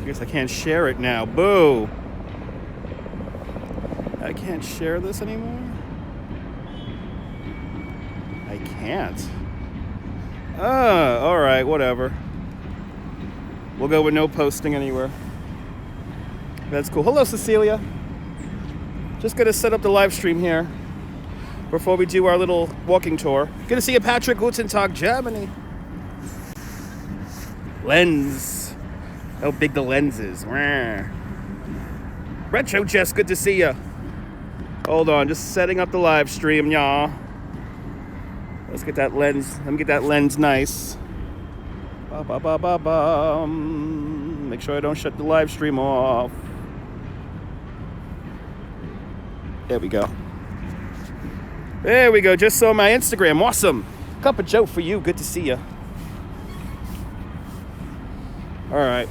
I guess I can't share it now. Boo! I can't share this anymore? I can't. Alright, whatever. We'll go with no posting anywhere. That's cool. Hello, Cecilia. Just gonna set up the live stream here before we do our little walking tour. Good to see you, Patrick. Guten Tag, Germany. Lens. How big the lens is. Retro Jess, good to see you. Hold on, just setting up the live stream, y'all. Let's get that lens. Let me get that lens nice. Make sure I don't shut the live stream off. There we go. There we go. Just saw my Instagram. Awesome. Cup of Joe for you. Good to see you. All right.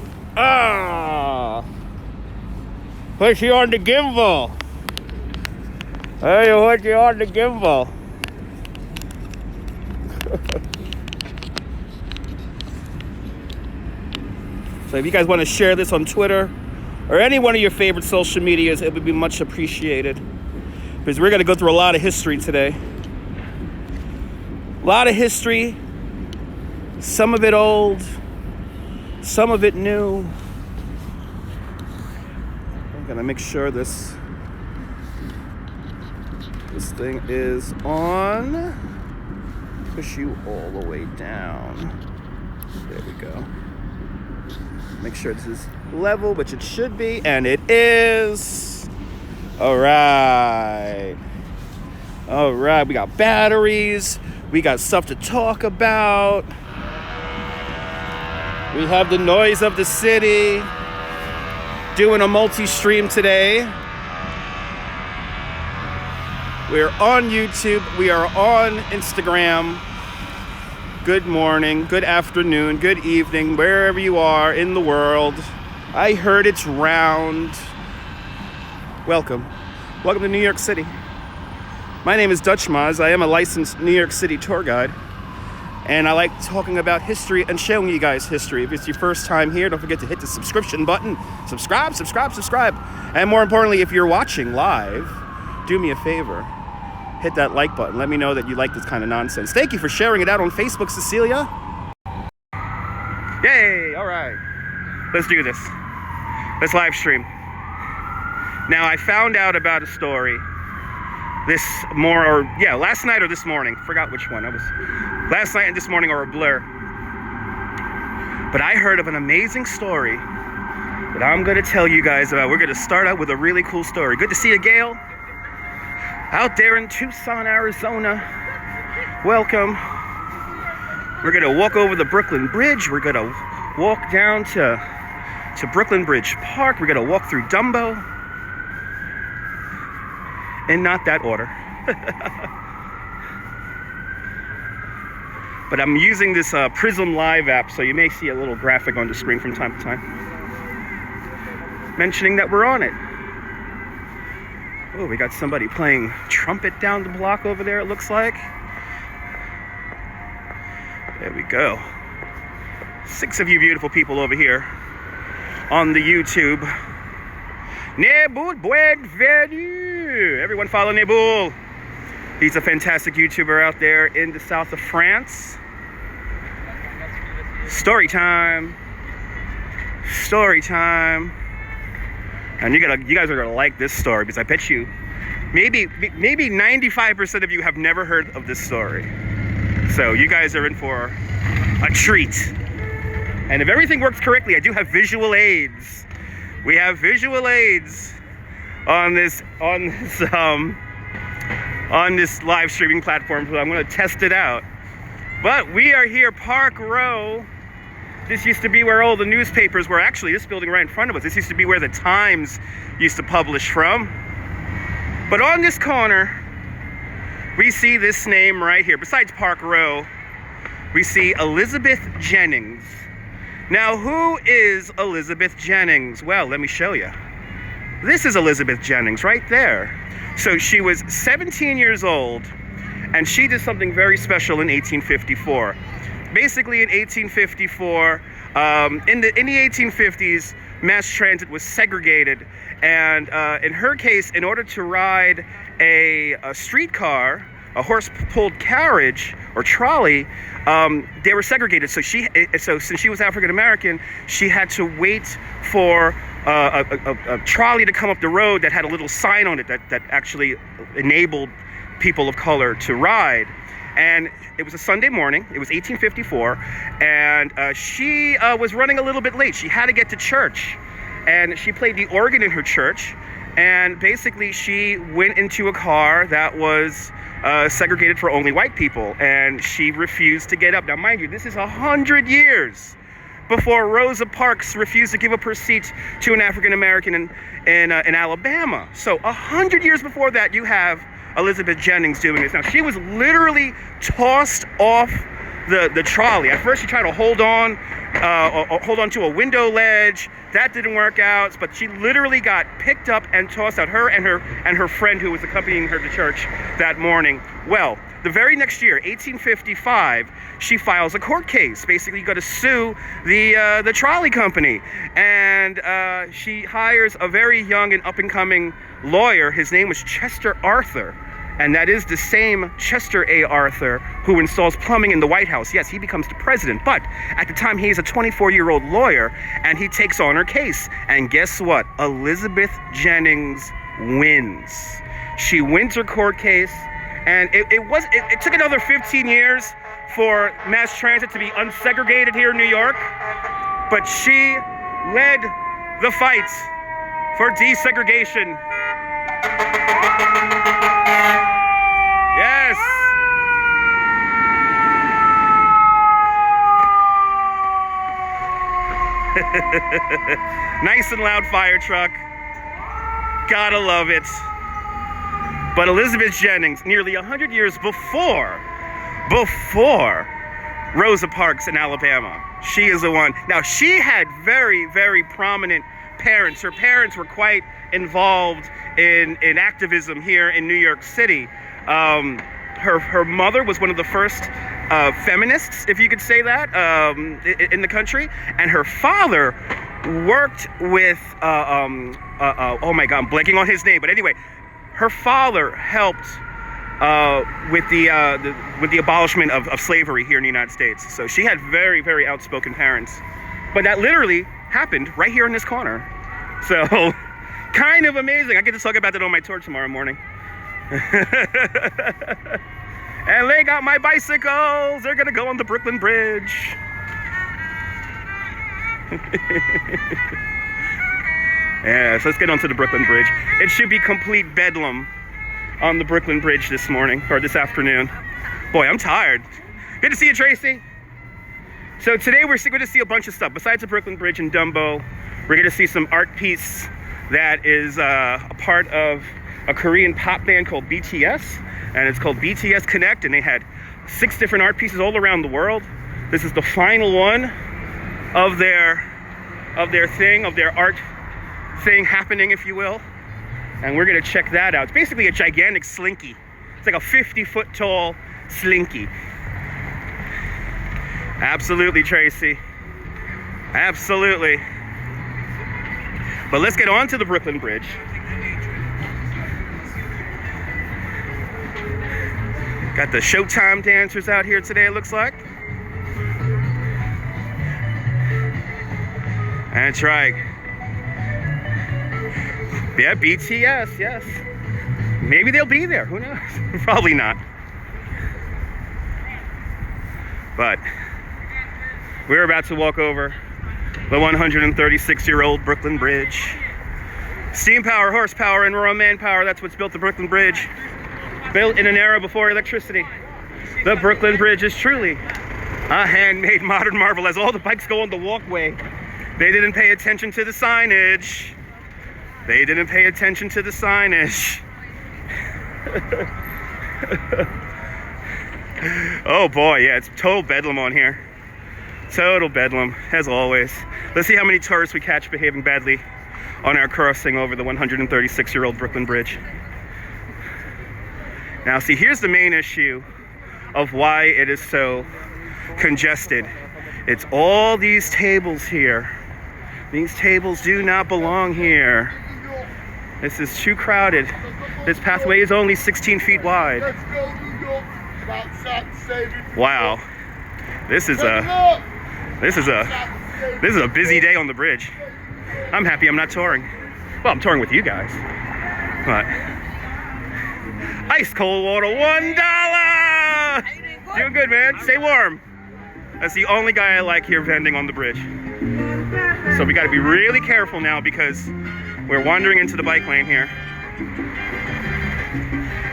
Put you on the gimbal. Hey, put you on the gimbal. So if you guys want to share this on Twitter or any one of your favorite social medias, it would be much appreciated. Because we're going to go through a lot of history today. A lot of history. Some of it old. Some of it new. I'm going to make sure this thing is on. Push you all the way down. There we go. Make sure this is level, which it should be, and it is. All right. All right, we got batteries. We got stuff to talk about. We have the noise of the city. Doing a multi-stream today. We're on YouTube. We are on Instagram. Good morning, good afternoon, good evening, wherever you are in the world. I heard it's round. Welcome. Welcome to New York City. My name is Dutch Maz. I am a licensed New York City tour guide. And I like talking about history and showing you guys history. If it's your first time here, don't forget to hit the subscription button. Subscribe. And more importantly, if you're watching live, do me a favor. Hit that like button. Let me know that you like this kind of nonsense. Thank you for sharing it out on Facebook, Cecilia. Yay! All right. Let's do this. Let's live stream. Now, I found out about a story last night or this morning. Forgot which one. Last night and this morning are a blur. But I heard of an amazing story that I'm going to tell you guys about. We're going to start out with a really cool story. Good to see you, Gail. Out there in Tucson, Arizona. Welcome. We're going to walk over the Brooklyn Bridge. We're going to walk down to Brooklyn Bridge Park. We're going to walk through Dumbo. In not that order. But I'm using this Prism Live app, so you may see a little graphic on the screen from time to time mentioning that we're on it. Oh, we got somebody playing trumpet down the block over there, it looks like. There we go. 6 of you beautiful people over here on the YouTube. Nebul Buedvenu. Everyone follow Nebul. He's a fantastic YouTuber out there in the south of France. Story time. Story time. And you guys are gonna like this story, because I bet you maybe 95% of you have never heard of this story. So you guys are in for a treat. And if everything works correctly, I do have visual aids. We have visual aids on this live streaming platform, so I'm going to test it out. But we are here, Park Row. This used to be where all the newspapers were. Actually, this building right in front of us, this used to be where the Times used to publish from. But on this corner, we see this name right here. Besides Park Row, we see Elizabeth Jennings. Now, who is Elizabeth Jennings? Well, let me show you. This is Elizabeth Jennings right there. So she was 17 years old, and she did something very special in 1854. Basically, in 1854, in the 1850s, mass transit was segregated. And in her case, in order to ride a streetcar, a horse-pulled carriage or trolley, they were segregated. So since she was African American, she had to wait for a trolley to come up the road that had a little sign on it that actually enabled people of color to ride. And it was a Sunday morning. It was 1854, and she was running a little bit late. She had to get to church, and she played the organ in her church. And basically, she went into a car that was segregated for only white people, and she refused to get up. Now, mind you, this is 100 years before Rosa Parks refused to give up her seat to an African American in Alabama. So 100 years before that, you have Elizabeth Jennings doing this. Now, she was literally tossed off the trolley. At first, she tried to hold on to a window ledge. That didn't work out, but she literally got picked up and tossed out. Her and her friend who was accompanying her to church that morning. Well, the very next year, 1855, she files a court case. Basically, you got to sue the trolley company, and she hires a very young and up-and-coming lawyer. His name was Chester Arthur, and that is the same Chester A. Arthur who installs plumbing in the White House. Yes, he becomes the president, but at the time, he's a 24-year-old lawyer, and he takes on her case. And guess what? Elizabeth Jennings wins. She wins her court case, and it took another 15 years for mass transit to be unsegregated here in New York, but she led the fight for desegregation. Yes. Nice and loud fire truck. Gotta love it. But Elizabeth Jennings, nearly 100 years before Rosa Parks in Alabama, she is the one. Now, she had very, very prominent parents. Her parents were quite involved in activism here in New York City. Her mother was one of the first feminists, if you could say that, in the country, and her father worked with oh my God, I'm blanking on his name, but anyway, her father helped with the abolishment of slavery here in the United States. So she had very, very outspoken parents, but that literally happened right here in this corner. So kind of amazing. I get to talk about that on my tour tomorrow morning. And they got my bicycles. They're gonna go on the Brooklyn Bridge. Yeah, so let's get onto the Brooklyn Bridge. It should be complete bedlam on the Brooklyn Bridge this morning, or this afternoon. Boy, I'm tired. Good to see you, Tracy. So today we're going to see a bunch of stuff. Besides the Brooklyn Bridge and Dumbo, we're going to see some art piece that is a part of a Korean pop band called BTS, and it's called BTS Connect, and they had 6 different art pieces all around the world. This is the final one of their art thing happening, if you will, and we're gonna check that out. It's basically a gigantic slinky. It's like a 50-foot tall slinky. Absolutely, Tracy. Absolutely. But let's get on to the Brooklyn Bridge. Got the Showtime dancers out here today, it looks like. That's right. Yeah, BTS, yes. Maybe they'll be there, who knows? Probably not. But we're about to walk over the 136-year-old Brooklyn Bridge. Steam power, horsepower, and raw manpower, that's what's built the Brooklyn Bridge. Built in an era before electricity. The Brooklyn Bridge is truly a handmade modern marvel. As all the bikes go on the walkway, they didn't pay attention to the signage. They didn't pay attention to the signage. Oh boy, yeah, it's total bedlam on here. Total bedlam, as always. Let's see how many tourists we catch behaving badly on our crossing over the 136-year-old Brooklyn Bridge. Now, see, here's the main issue of why it is so congested. It's all these tables here These tables do not belong here. This is too crowded. This pathway is only 16 feet wide. Wow. This is a busy day on the bridge. I'm happy I'm not touring. Well, I'm touring with you guys. But ice cold water, $1. Doing good, man. Stay warm. That's the only guy I like here vending on the bridge. So we got to be really careful now because we're wandering into the bike lane here.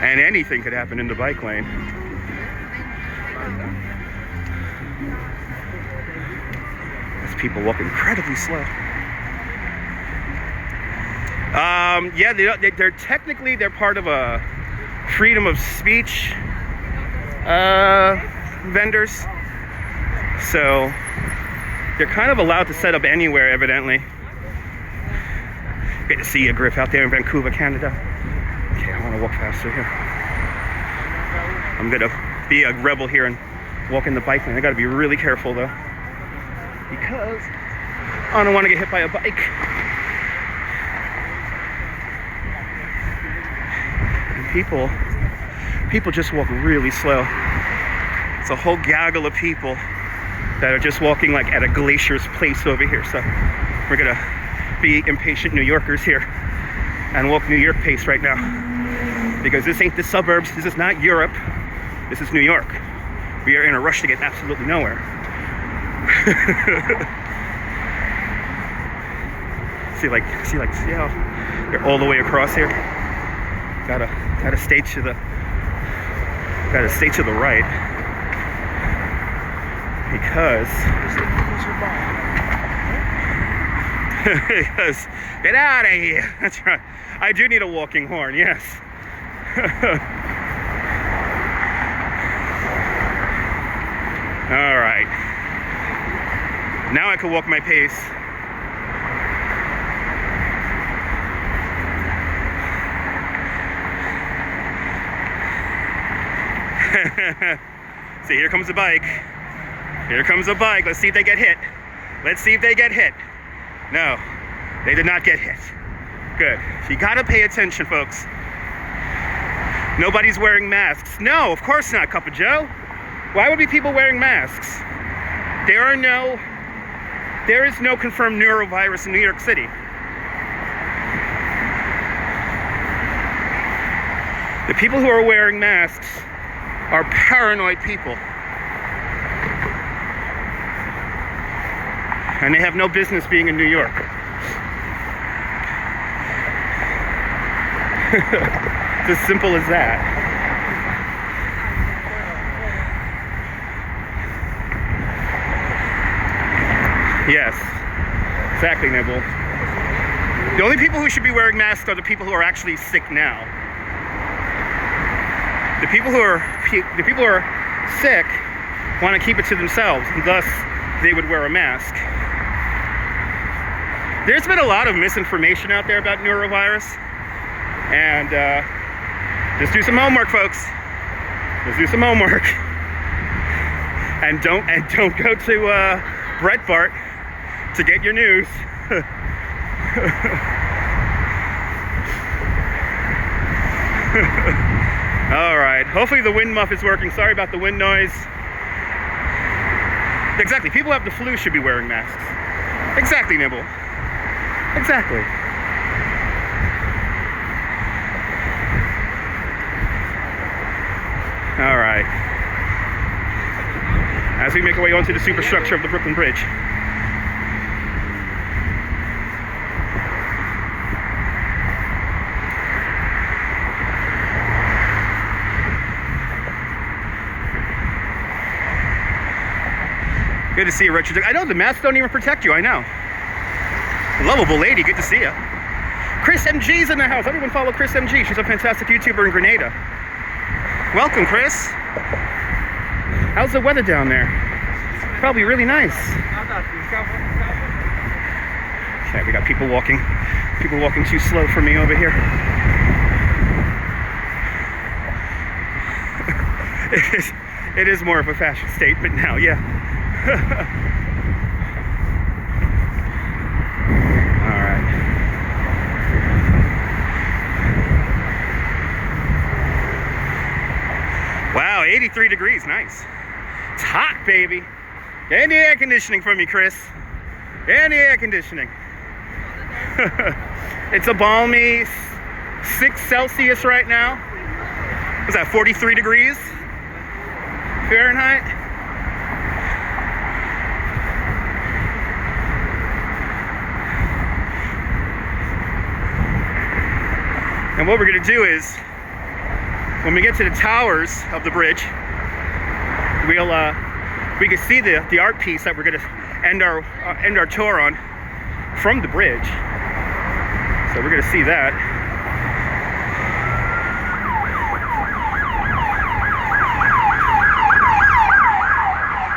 And anything could happen in the bike lane. There's people walking incredibly slow. Yeah, they're technically part of a freedom of speech vendors. So they're kind of allowed to set up anywhere, evidently. Great to see you, Griff, out there in Vancouver, Canada. Okay, I want to walk faster here. I'm gonna be a rebel here and walk in the bike lane. I gotta be really careful though, because I don't want to get hit by a bike. And people just walk really slow. It's a whole gaggle of people that are just walking like at a glacier's pace over here. So we're gonna be impatient New Yorkers here and walk New York pace right now, because this ain't the suburbs. This is not Europe. This is New York. We are in a rush to get absolutely nowhere. see how they're all the way across here. Gotta stay to the right, because get out of here. That's right. I do need a walking horn, yes. All right. Now I can walk my pace. See, here comes a bike. Here comes a bike. Let's see if they get hit. Let's see if they get hit. No, they did not get hit. Good. You gotta pay attention, folks. Nobody's wearing masks. No, of course not, Cup of Joe. Why would be people wearing masks? There is no confirmed neurovirus in New York City. The people who are wearing masks are paranoid people. And they have no business being in New York. It's as simple as that. Yes, exactly, Nibble. The only people who should be wearing masks are the people who are actually sick now. The people who are sick want to keep it to themselves, and thus they would wear a mask. There's been a lot of misinformation out there about neurovirus, and just do some homework, folks. Just do some homework, and don't go to Breitbart to get your news. All right. Hopefully the wind muff is working. Sorry about the wind noise. Exactly. People who have the flu should be wearing masks. Exactly, Nibble. Exactly. All right. As we make our way onto the superstructure of the Brooklyn Bridge. Good to see you, Richard. I know the masks don't even protect you, I know. Lovable lady, good to see you. Chris MG's in the house. Everyone follow Chris MG. She's a fantastic YouTuber in Grenada. Welcome, Chris. How's the weather down there? Probably really nice. Okay, we got people walking too slow for me over here. It is more of a fashion statement now, yeah. 83 degrees, nice. It's hot, baby. Get the air conditioning for me, Chris. Get the air conditioning. It's a balmy 6 Celsius right now. What's that, 43 degrees Fahrenheit? And what we're gonna do is, when we get to the towers of the bridge, we can see the art piece that we're gonna end our tour on from the bridge. So we're gonna see that.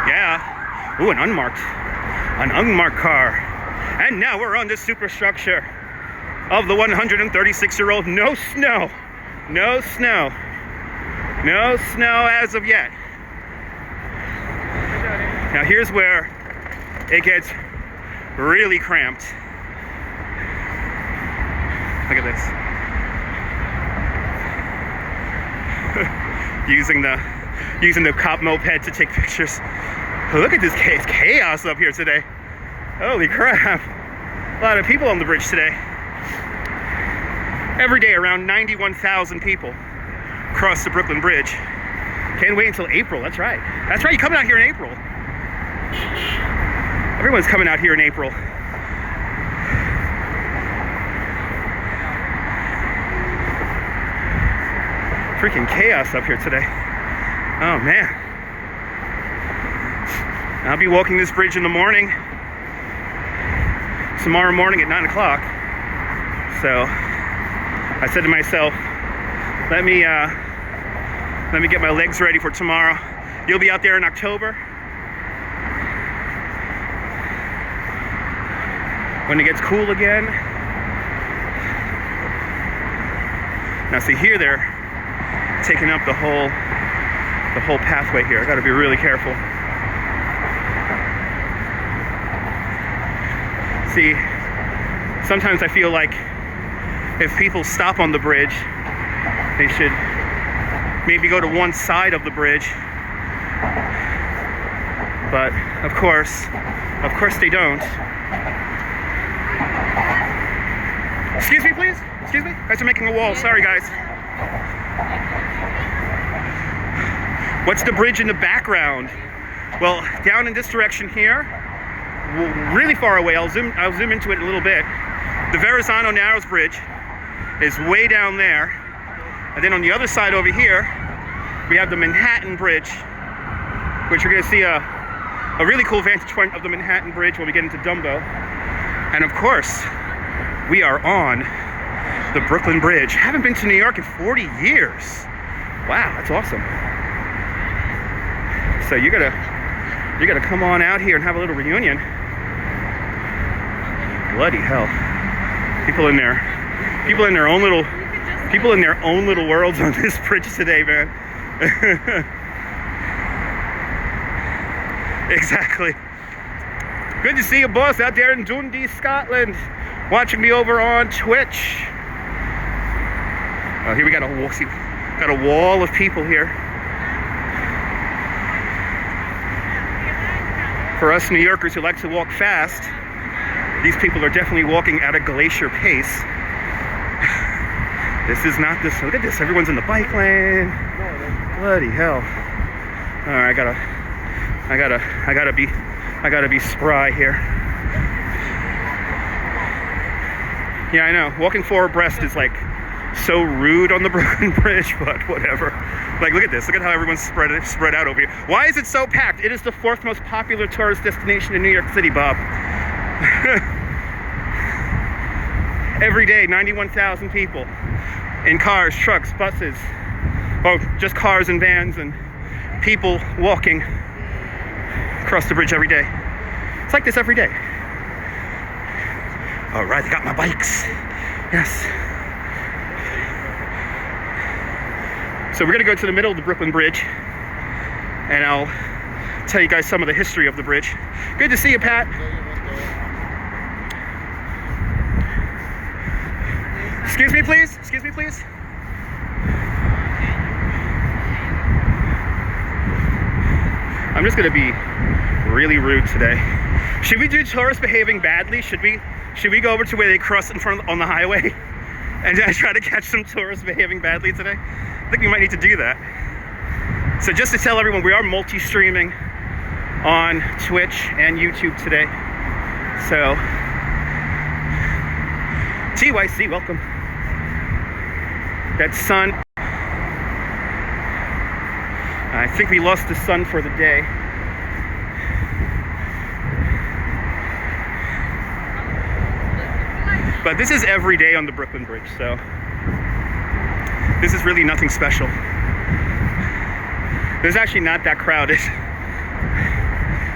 Yeah. Ooh, an unmarked car. And now we're on the superstructure of the 136-year-old. No snow. No snow. No snow as of yet. Now here's where it gets really cramped. Look at this. using the cop moped to take pictures. Look at this chaos up here today. Holy crap. A lot of people on the bridge today. Every day around 91,000 people cross the Brooklyn Bridge. Can't wait until April, that's right. That's right, you're coming out here in April. Everyone's coming out here in April. Freaking chaos up here today. Oh man. I'll be walking this bridge in the morning. Tomorrow morning at 9 o'clock. So I said to myself, let me get my legs ready for tomorrow. You'll be out there in October. When it gets cool again. Now see here they're taking up the whole pathway here. I gotta be really careful. See, sometimes I feel like if people stop on the bridge, they should maybe go to one side of the bridge. But of course they don't. Excuse me, please. Excuse me. Guys are making a wall. Sorry, guys. What's the bridge in the background? Well, down in this direction here, really far away. I'll zoom into it a little bit. The Verrazano Narrows Bridge is way down there, and then on the other side over here, we have the Manhattan Bridge, which we're going to see a really cool vantage point of the Manhattan Bridge when we get into Dumbo. And of course, we are on the Brooklyn Bridge. Haven't been to New York in 40 years. Wow, that's awesome. So you gotta come on out here and have a little reunion. Bloody hell. People in their own little worlds on this bridge today, man. Exactly. Good to see you, boss, out there in Dundee, Scotland, watching me over on Twitch. Here we got a wall of people here. For us New Yorkers who like to walk fast, these people are definitely walking at a glacier pace. This is not this. Look at this. Everyone's in the bike lane. Bloody hell. All right, I gotta be spry here. Yeah, I know. Walking forward abreast is like so rude on the Brooklyn Bridge, but whatever. Like, look at this. Look at how everyone's spread out over here. Why is it so packed? It is the 4th most popular tourist destination in New York City, Bob. Every day, 91,000 people in cars, trucks, buses, or just cars and vans, and people walking across the bridge every day. It's like this every day. All right, I got my bikes. Yes. So we're gonna go to the middle of the Brooklyn Bridge, and I'll tell you guys some of the history of the bridge. Good to see you, Pat. Excuse me, please. Excuse me, please. I'm just gonna be really rude today. Should we do tourists behaving badly? Should we go over to where they cross in front on the highway and try to catch some tourists behaving badly today? I think we might need to do that. So just to tell everyone, we are multi-streaming on Twitch and YouTube today. So, TYC, welcome. That sun, I think we lost the sun for the day. But this is every day on the Brooklyn Bridge, so this is really nothing special. It's actually not that crowded.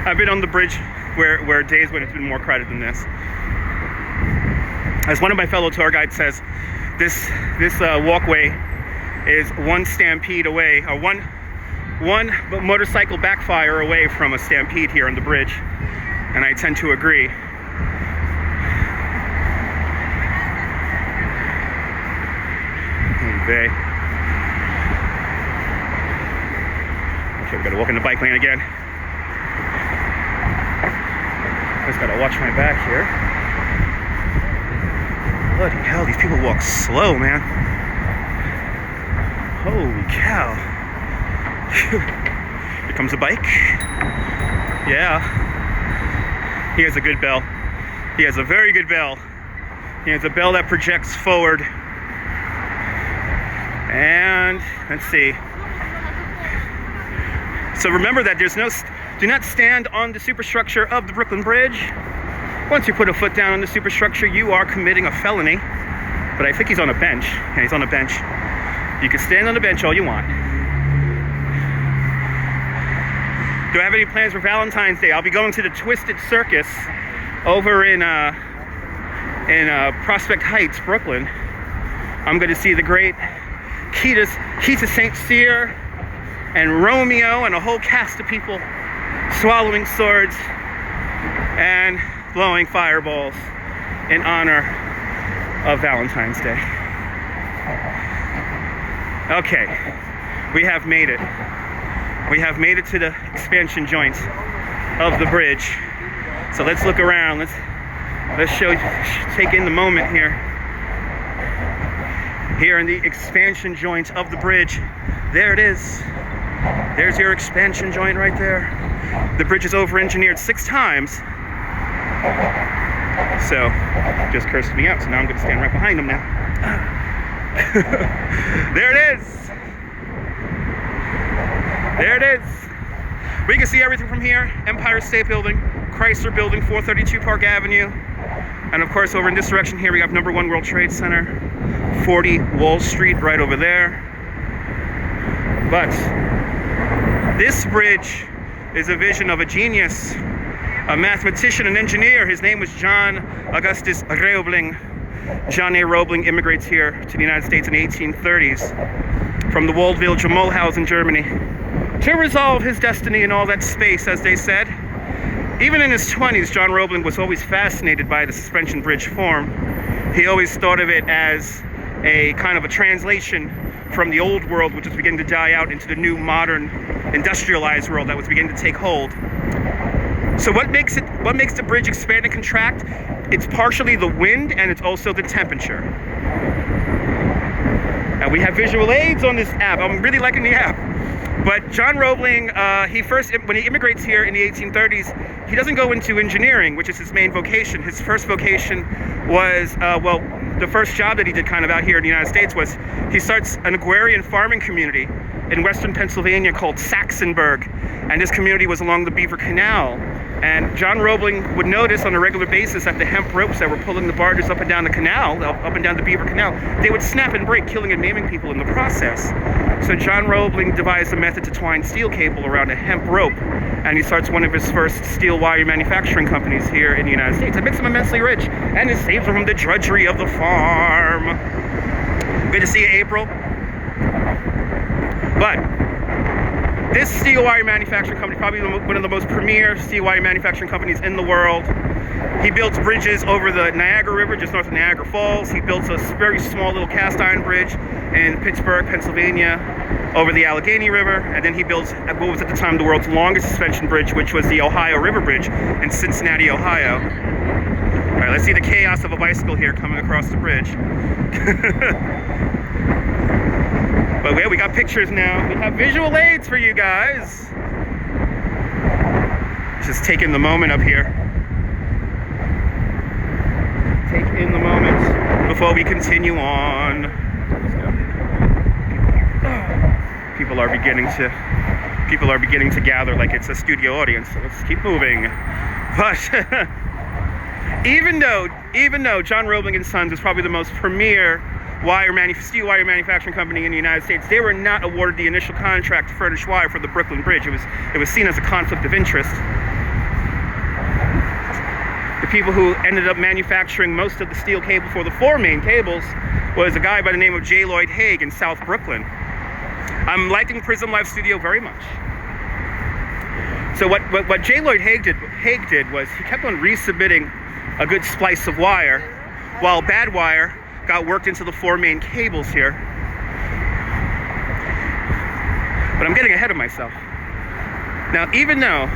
I've been on the bridge where days when it's been more crowded than this. As one of my fellow tour guides says, this walkway is one stampede away, or one motorcycle backfire away from a stampede here on the bridge, and I tend to agree. Okay, we gotta walk in the bike lane again. Just gotta watch my back here. Bloody hell, these people walk slow, man. Holy cow. Here comes a bike. Yeah. He has a good bell. He has a very good bell. He has a bell that projects forward. And let's see. So remember that do not stand on the superstructure of the Brooklyn Bridge. Once you put a foot down on the superstructure, you are committing a felony. But I think he's on a bench. Yeah, he's on a bench. You can stand on the bench all you want. Do I have any plans for Valentine's Day? I'll be going to the Twisted Circus over in Prospect Heights, Brooklyn. I'm going to see the great Keita St. Cyr and Romeo and a whole cast of people swallowing swords and blowing fireballs in honor of Valentine's Day. Okay, we have made it. We have made it to the expansion joint of the bridge. So let's look around. Let's take in the moment here. Here in the expansion joint of the bridge. There it is. There's your expansion joint right there. The bridge is over-engineered 6 times. So, just cursed me out, so now I'm gonna stand right behind him now. There it is. There it is. We can see everything from here. Empire State Building, Chrysler Building, 432 Park Avenue. And of course, over in this direction here, we have number 1 World Trade Center, 40 Wall Street right over there. But this bridge is a vision of a genius, a mathematician and engineer. His name was John Augustus Roebling. John A. Roebling immigrates here to the United States in the 1830s from the walled village of Mulhouse in Germany to resolve his destiny in all that space, as they said. Even in his 20s, John Roebling was always fascinated by the suspension bridge form. He always thought of it as a kind of a translation from the old world, which was beginning to die out, into the new modern industrialized world that was beginning to take hold. So what makes the bridge expand and contract? It's partially the wind, and it's also the temperature. And we have visual aids on this app. I'm really liking the app. But John Roebling, when he immigrates here in the 1830s, he doesn't go into engineering, which is his main vocation. His first vocation was, the first job that he did kind of out here in the United States was he starts an agrarian farming community in western Pennsylvania called Saxonburg. And this community was along the Beaver Canal. And John Roebling would notice on a regular basis that the hemp ropes that were pulling the barges up and down the canal, up and down the Beaver Canal, they would snap and break, killing and maiming people in the process. So John Roebling devised a method to twine steel cable around a hemp rope, and he starts one of his first steel wire manufacturing companies here in the United States. It makes him immensely rich, and it saves him from the drudgery of the farm. Good to see you, April. But This steel wire manufacturing company, probably one of the most premier steel wire manufacturing companies in the world. He builds bridges over the Niagara River, just north of Niagara Falls. He built a very small little cast iron bridge in Pittsburgh, Pennsylvania, over the Allegheny River. And then he built what was at the time the world's longest suspension bridge, which was the Ohio River Bridge in Cincinnati, Ohio. All right, let's see the chaos of a bicycle here coming across the bridge. But yeah, we got pictures now. We have visual aids for you guys. Just taking the moment up here. Take in the moment before we continue on. People are beginning to gather like it's a studio audience. So let's keep moving. But even though John Roebling and Sons is probably the most premier steel wire manufacturing company in the United States, they were not awarded the initial contract to furnish wire for the Brooklyn Bridge. It was seen as a conflict of interest. The people who ended up manufacturing most of the steel cable for the 4 main cables was a guy by the name of J. Lloyd Hague in South Brooklyn. I'm liking Prism Live Studio very much. So what J. Lloyd Hague did was he kept on resubmitting a good splice of wire, while bad wire got worked into the 4 main cables here. But I'm getting ahead of myself. Now, even though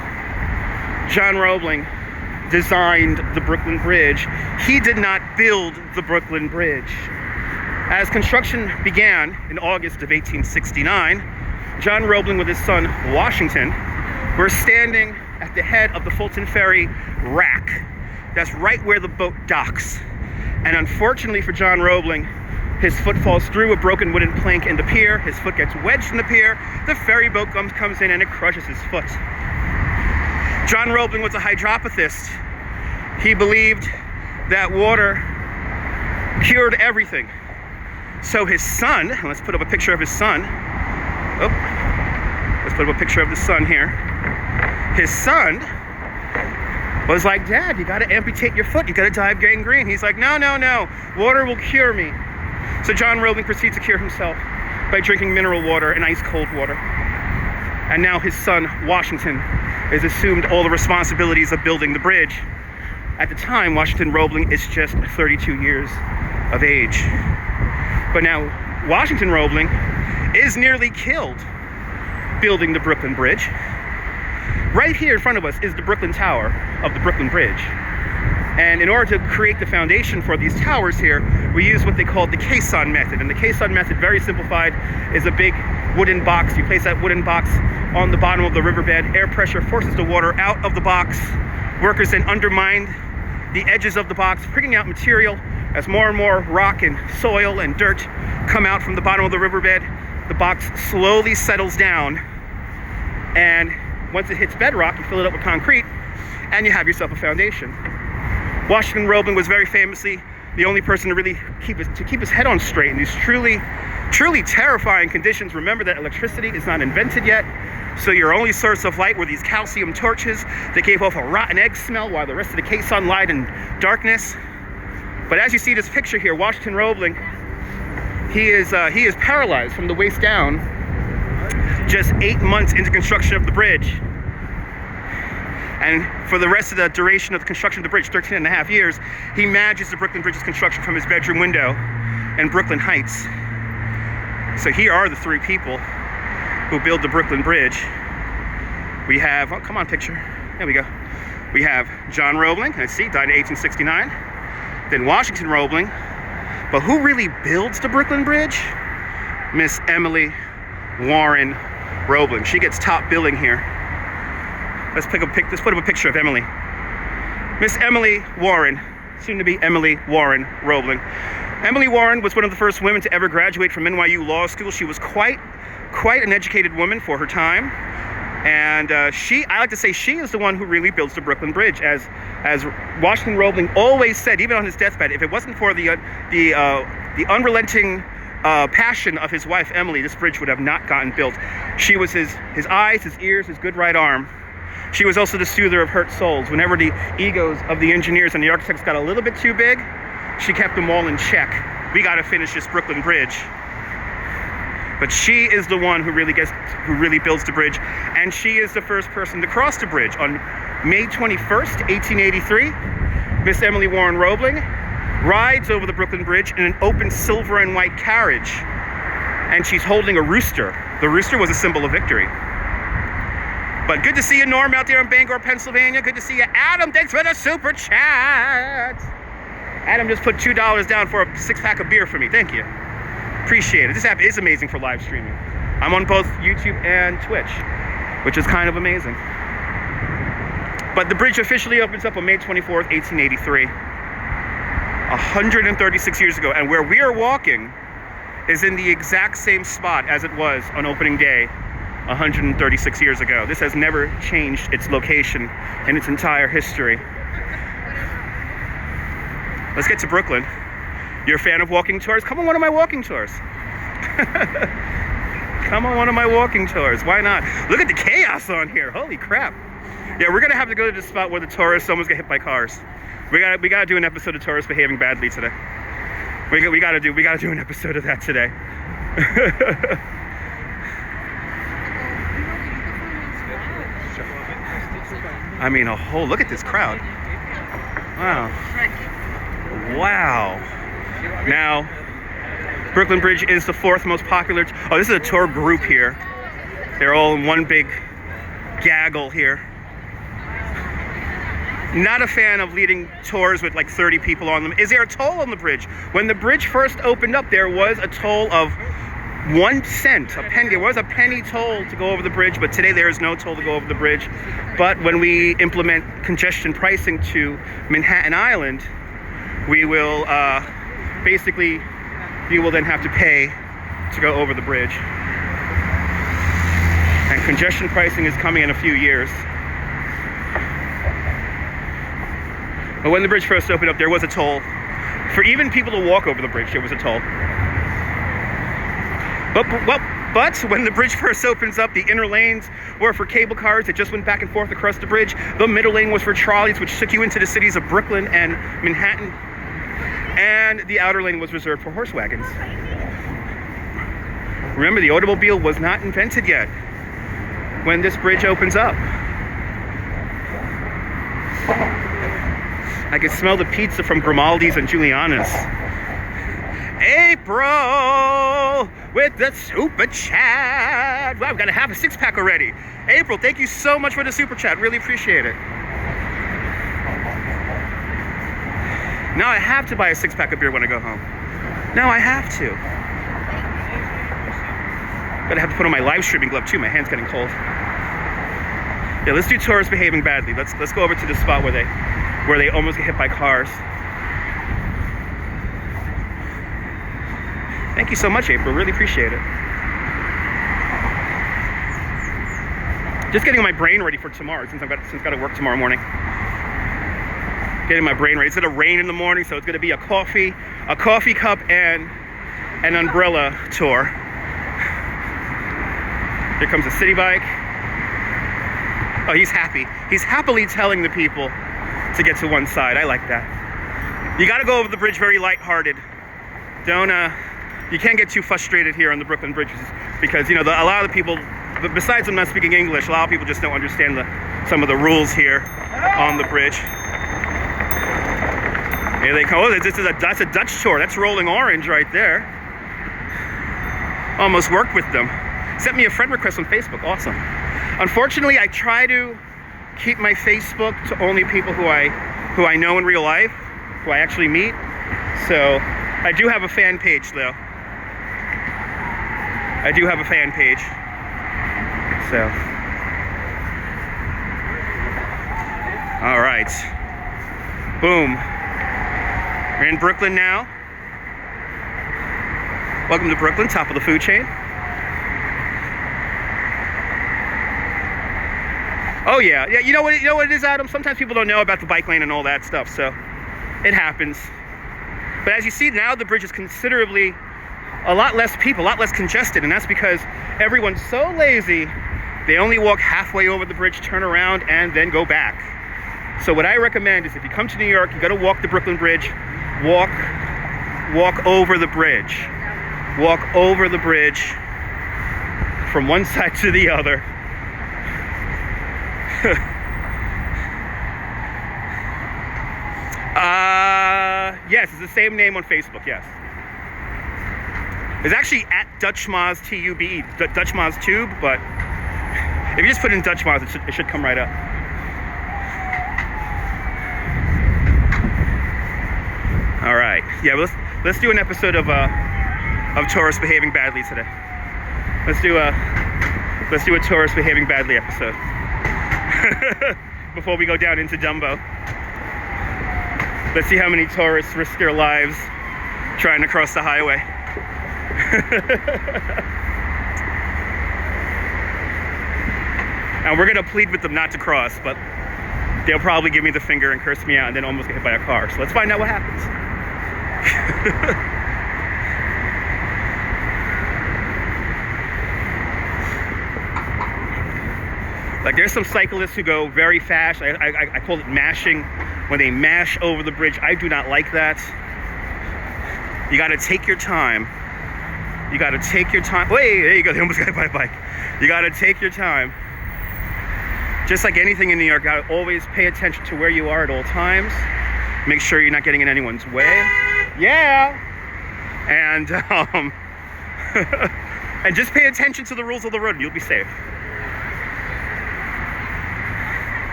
John Roebling designed the Brooklyn Bridge, he did not build the Brooklyn Bridge. As construction began in August of 1869, John Roebling with his son Washington were standing at the head of the Fulton Ferry rack. That's right where the boat docks. And unfortunately for John Roebling, his foot falls through a broken wooden plank in the pier. His foot gets wedged in the pier. The ferry boat comes in and it crushes his foot. John Roebling was a hydropathist. He believed that water cured everything. So his son, let's put up a picture of his son. Let's put up a picture of the son here. His son was like, Dad, you gotta amputate your foot. You gotta die of gangrene. He's like, no, water will cure me. So John Roebling proceeds to cure himself by drinking mineral water and ice cold water. And now his son, Washington, has assumed all the responsibilities of building the bridge. At the time, Washington Roebling is just 32 years of age. But now, Washington Roebling is nearly killed building the Brooklyn Bridge. Right here in front of us is the Brooklyn Tower of the Brooklyn Bridge. And in order to create the foundation for these towers here, we use what they call the caisson method. And the caisson method, very simplified, is a big wooden box. You place that wooden box on the bottom of the riverbed. Air pressure forces the water out of the box. Workers then undermine the edges of the box, bringing out material. As more and more rock and soil and dirt come out from the bottom of the riverbed, the box slowly settles down. And once it hits bedrock, you fill it up with concrete, and you have yourself a foundation. Washington Roebling was very famously the only person to really keep his head on straight in these truly terrifying conditions. Remember that electricity is not invented yet, so your only source of light were these calcium torches that gave off a rotten egg smell while the rest of the caisson lied in darkness. But as you see this picture here, Washington Roebling, he is paralyzed from the waist down, just 8 months into construction of the bridge. And for the rest of the duration of the construction of the bridge, 13 and a half years, he manages the Brooklyn Bridge's construction from his bedroom window in Brooklyn Heights. So here are the 3 people who build the Brooklyn Bridge. We have, oh, come on, picture. There we go. We have John Roebling, let's see, died in 1869. Then Washington Roebling. But who really builds the Brooklyn Bridge? Miss Emily Warren Roebling. She gets top billing here. Let's put up a picture of Emily. Miss Emily Warren, soon to be Emily Warren Roebling. Emily Warren was one of the first women to ever graduate from NYU Law School. She was quite an educated woman for her time. And I like to say she is the one who really builds the Brooklyn Bridge. As Washington Roebling always said, even on his deathbed, if it wasn't for the unrelenting passion of his wife, Emily, this bridge would have not gotten built. She was his eyes, his ears, his good right arm. She was also the soother of hurt souls. Whenever the egos of the engineers and the architects got a little bit too big, she kept them all in check. We got to finish this Brooklyn Bridge. But she is the one who really builds the bridge, and she is the first person to cross the bridge. On May 21st, 1883, Miss Emily Warren Roebling rides over the Brooklyn Bridge in an open silver and white carriage, and she's holding a rooster. The rooster was a symbol of victory. But good to see you, Norm, out there in Bangor, Pennsylvania. Good to see you. Adam, thanks for the super chat. Adam just put $2 down for a 6-pack of beer for me. Thank you. Appreciate it. This app is amazing for live streaming. I'm on both YouTube and Twitch, which is kind of amazing. But the bridge officially opens up on May 24th, 1883. 136 years ago. And where we are walking is in the exact same spot as it was on opening day 136 years ago. This has never changed its location in its entire history. Let's get to Brooklyn. You're a fan of walking tours? Come on one of my walking tours. Come on one of my walking tours. Why not? Look at the chaos on here. Holy crap. Yeah, we're gonna have to go to the spot where the tourists almost get hit by cars. We gotta do an episode of tourists behaving badly today. We gotta do an episode of that today. I mean, look at this crowd. Wow. Wow. Now, Brooklyn Bridge is the 4th most popular. Oh, this is a tour group here. They're all in one big gaggle here. Not a fan of leading tours with like 30 people on them. Is there a toll on the bridge? When the bridge first opened up, there was a toll of 1 cent, a penny. There was a penny toll to go over the bridge, but today there is no toll to go over the bridge. But when we implement congestion pricing to Manhattan Island, we will basically, you will then have to pay to go over the bridge. And congestion pricing is coming in a few years. But when the bridge first opened up, there was a toll. For even people to walk over the bridge, there was a toll. But when the bridge first opens up, the inner lanes were for cable cars that just went back and forth across the bridge. The middle lane was for trolleys, which took you into the cities of Brooklyn and Manhattan. And the outer lane was reserved for horse wagons. Remember, the automobile was not invented yet when this bridge opens up. I can smell the pizza from Grimaldi's and Giuliana's. April with the super chat. Wow, I've got to have a 6-pack already. April, thank you so much for the super chat. Really appreciate it. Now I have to buy a 6-pack of beer when I go home. Now I have to. But I have to put on my live streaming glove too. My hand's getting cold. Yeah, let's do tourists behaving badly. Let's go over to the spot where they almost get hit by cars. Thank you so much, April. Really appreciate it. Just getting my brain ready for tomorrow since I've got to work tomorrow morning. Getting my brain ready. It's gonna rain in the morning, so it's gonna be a coffee cup and an umbrella tour. Here comes a city bike. Oh, he's happy. He's happily telling the people to get to one side. I like that. You gotta go over the bridge very lighthearted. You can't get too frustrated here on the Brooklyn bridges because, you know, a lot of the people, besides them not speaking English, a lot of people just don't understand some of the rules here on the bridge. Here they come. Oh, that's a Dutch tour. That's Rolling Orange right there. Almost worked with them. Sent me a friend request on Facebook. Awesome. Unfortunately, I try to keep my Facebook to only people who I know in real life, who I actually meet. So I do have a fan page though. I do have a fan page. So. All right. Boom. We're in Brooklyn now. Welcome to Brooklyn, top of the food chain. Oh yeah, you know what it is, Adam? Sometimes people don't know about the bike lane and all that stuff, so it happens. But as you see now, the bridge is considerably a lot less people, a lot less congested, and that's because everyone's so lazy, they only walk halfway over the bridge, turn around, and then go back. So what I recommend is if you come to New York, you gotta walk the Brooklyn Bridge, walk over the bridge. Walk over the bridge from one side to the other. Yes, it's the same name on Facebook, yes. It's actually at Dutchmaz TUBE, Dutchmaz Tube, but if you just put in Dutchmaz, it should come right up. All right, yeah, let's do an episode of tourists behaving badly today. Let's do a tourist behaving badly episode before we go down into Dumbo. Let's see how many tourists risk their lives trying to cross the highway. And we're gonna plead with them not to cross, but they'll probably give me the finger and curse me out and then almost get hit by a car. So let's find out what happens. Like, there's some cyclists who go very fast. I call it mashing. When they mash over the bridge, I do not like that. You gotta take your time. You gotta take your time. Wait, there you go, they almost got hit by a bike. You gotta take your time. Just like anything in New York, you gotta always pay attention to where you are at all times. Make sure you're not getting in anyone's way. Yeah! And, and just pay attention to the rules of the road, and you'll be safe.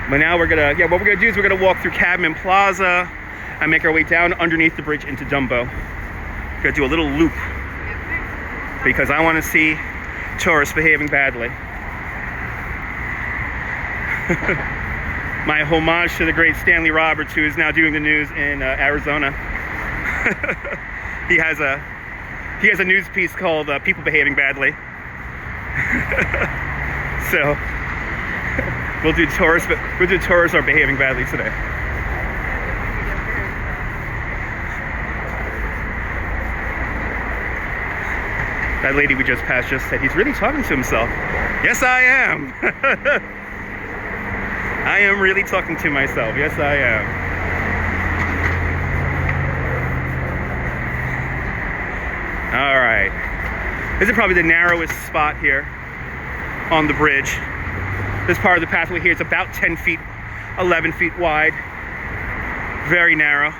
But now what we're gonna do is we're gonna walk through Cadman Plaza and make our way down underneath the bridge into Dumbo. We're gonna do a little loop because I want to see tourists behaving badly. My homage to the great Stanley Roberts, who is now doing the news in Arizona. he has a news piece called "People Behaving Badly." So. We'll do tourists are behaving badly today. That lady we just passed just said he's really talking to himself. Yes, I am. I am really talking to myself. Yes, I am. All right. This is probably the narrowest spot here on the bridge. This part of the pathway here is about 10 feet, 11 feet wide. Very narrow.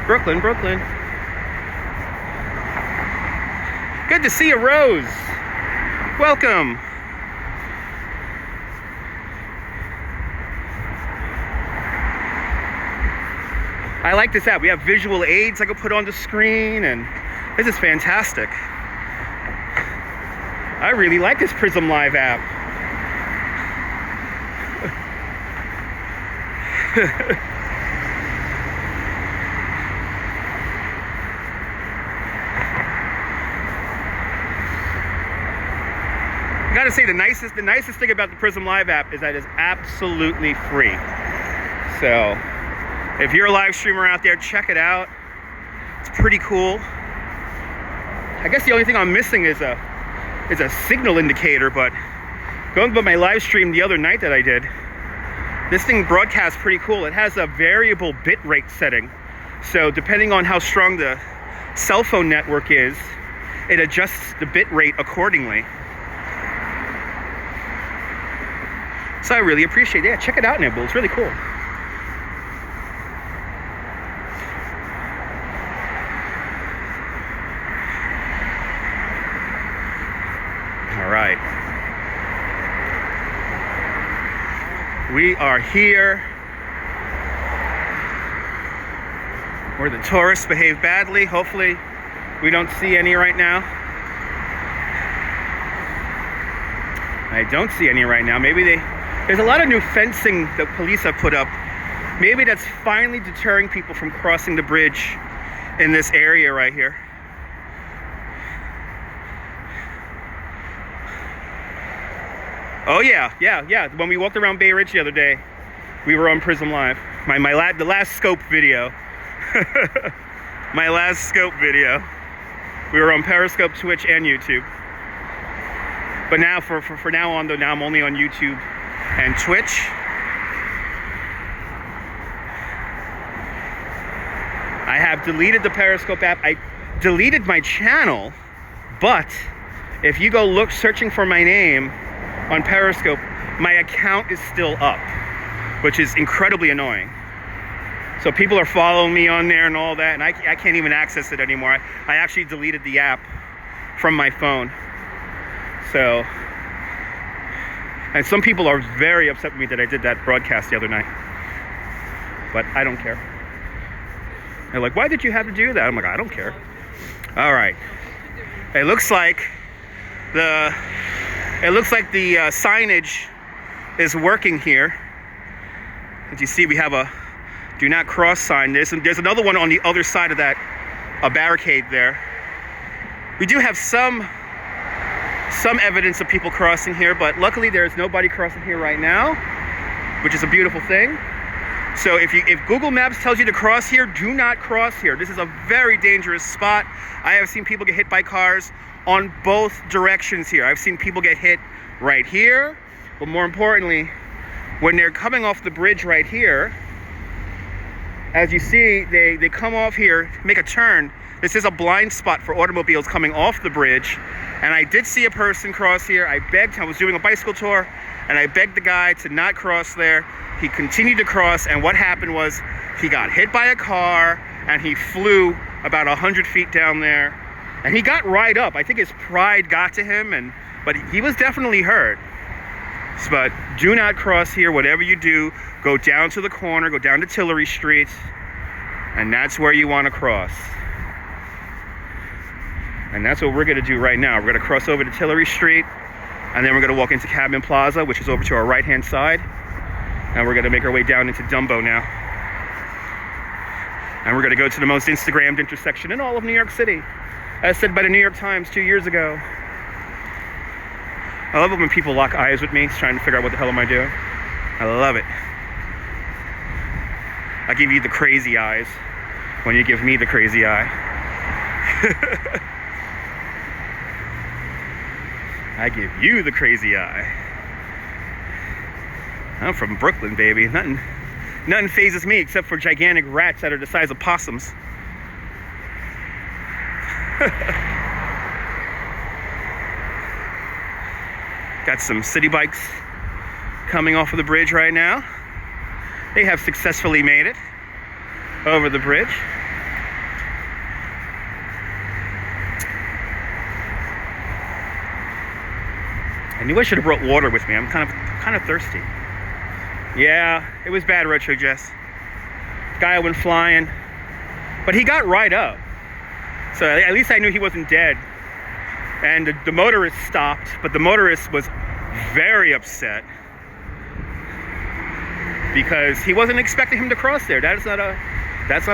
Brooklyn, Brooklyn. Good to see you, Rose. Welcome. I like this app. We have visual aids I can put on the screen, and this is fantastic. I really like this Prism Live app. I gotta say, the nicest thing about the Prism Live app is that it's absolutely free. So if you're a live streamer out there, check it out. It's pretty cool. I guess the only thing I'm missing is a signal indicator, but going by my live stream the other night that I did, this thing broadcasts pretty cool. It has a variable bit rate setting. So depending on how strong the cell phone network is, it adjusts the bit rate accordingly. So I really appreciate it. Yeah, check it out, Nibble. It's really cool. All right. We are here where the tourists behave badly. Hopefully we don't see any right now. I don't see any right now. Maybe there's a lot of new fencing that police have put up. Maybe that's finally deterring people from crossing the bridge in this area right here. Oh yeah. When we walked around Bay Ridge the other day, we were on Prism Live. The last scope video. My last scope video. We were on Periscope, Twitch, and YouTube. But now, for now on, though, now I'm only on YouTube and Twitch. I have deleted the Periscope app. I deleted my channel, but if you go look searching for my name on Periscope, my account is still up, which is incredibly annoying. So people are following me on there and all that, and I can't even access it anymore. I actually deleted the app from my phone. So, and some people are very upset with me that I did that broadcast the other night, but I don't care. They're like, why did you have to do that? I'm like, I don't care. All right. It looks like the signage is working here. As you see, we have a do not cross sign. There's another one on the other side of that barricade there. We do have some evidence of people crossing here, but luckily there's nobody crossing here right now, which is a beautiful thing. So if Google Maps tells you to cross here, do not cross here. This is a very dangerous spot. I have seen people get hit by cars on both directions here. I've seen people get hit right here, but more importantly, when they're coming off the bridge right here, as you see, they come off here, make a turn. This is a blind spot for automobiles coming off the bridge. And I did see a person cross here. I was doing a bicycle tour, and I begged the guy to not cross there. He continued to cross, and what happened was he got hit by a car, and he flew about 100 feet down there. And he got right up. I think his pride got to him, but he was definitely hurt. But do not cross here. Whatever you do, go down to the corner, go down to Tillery Street, and that's where you want to cross. And that's what we're going to do right now. We're going to cross over to Tillery Street, and then we're going to walk into Cabin Plaza, which is over to our right-hand side. And we're going to make our way down into Dumbo now. And we're going to go to the most Instagrammed intersection in all of New York City, as said by the New York Times 2 years ago. I love it when people lock eyes with me, trying to figure out what the hell am I doing. I love it. I give you the crazy eyes when you give me the crazy eye. I give you the crazy eye. I'm from Brooklyn, baby. Nothing phases me except for gigantic rats that are the size of possums. Got some city bikes coming off of the bridge right now. They have successfully made it over the bridge. I knew I should have brought water with me. I'm kind of thirsty. Yeah, it was bad, Retro Jess. Guy went flying, but he got right up. So at least I knew he wasn't dead. And the motorist stopped, but the motorist was very upset because he wasn't expecting him to cross there. That's not a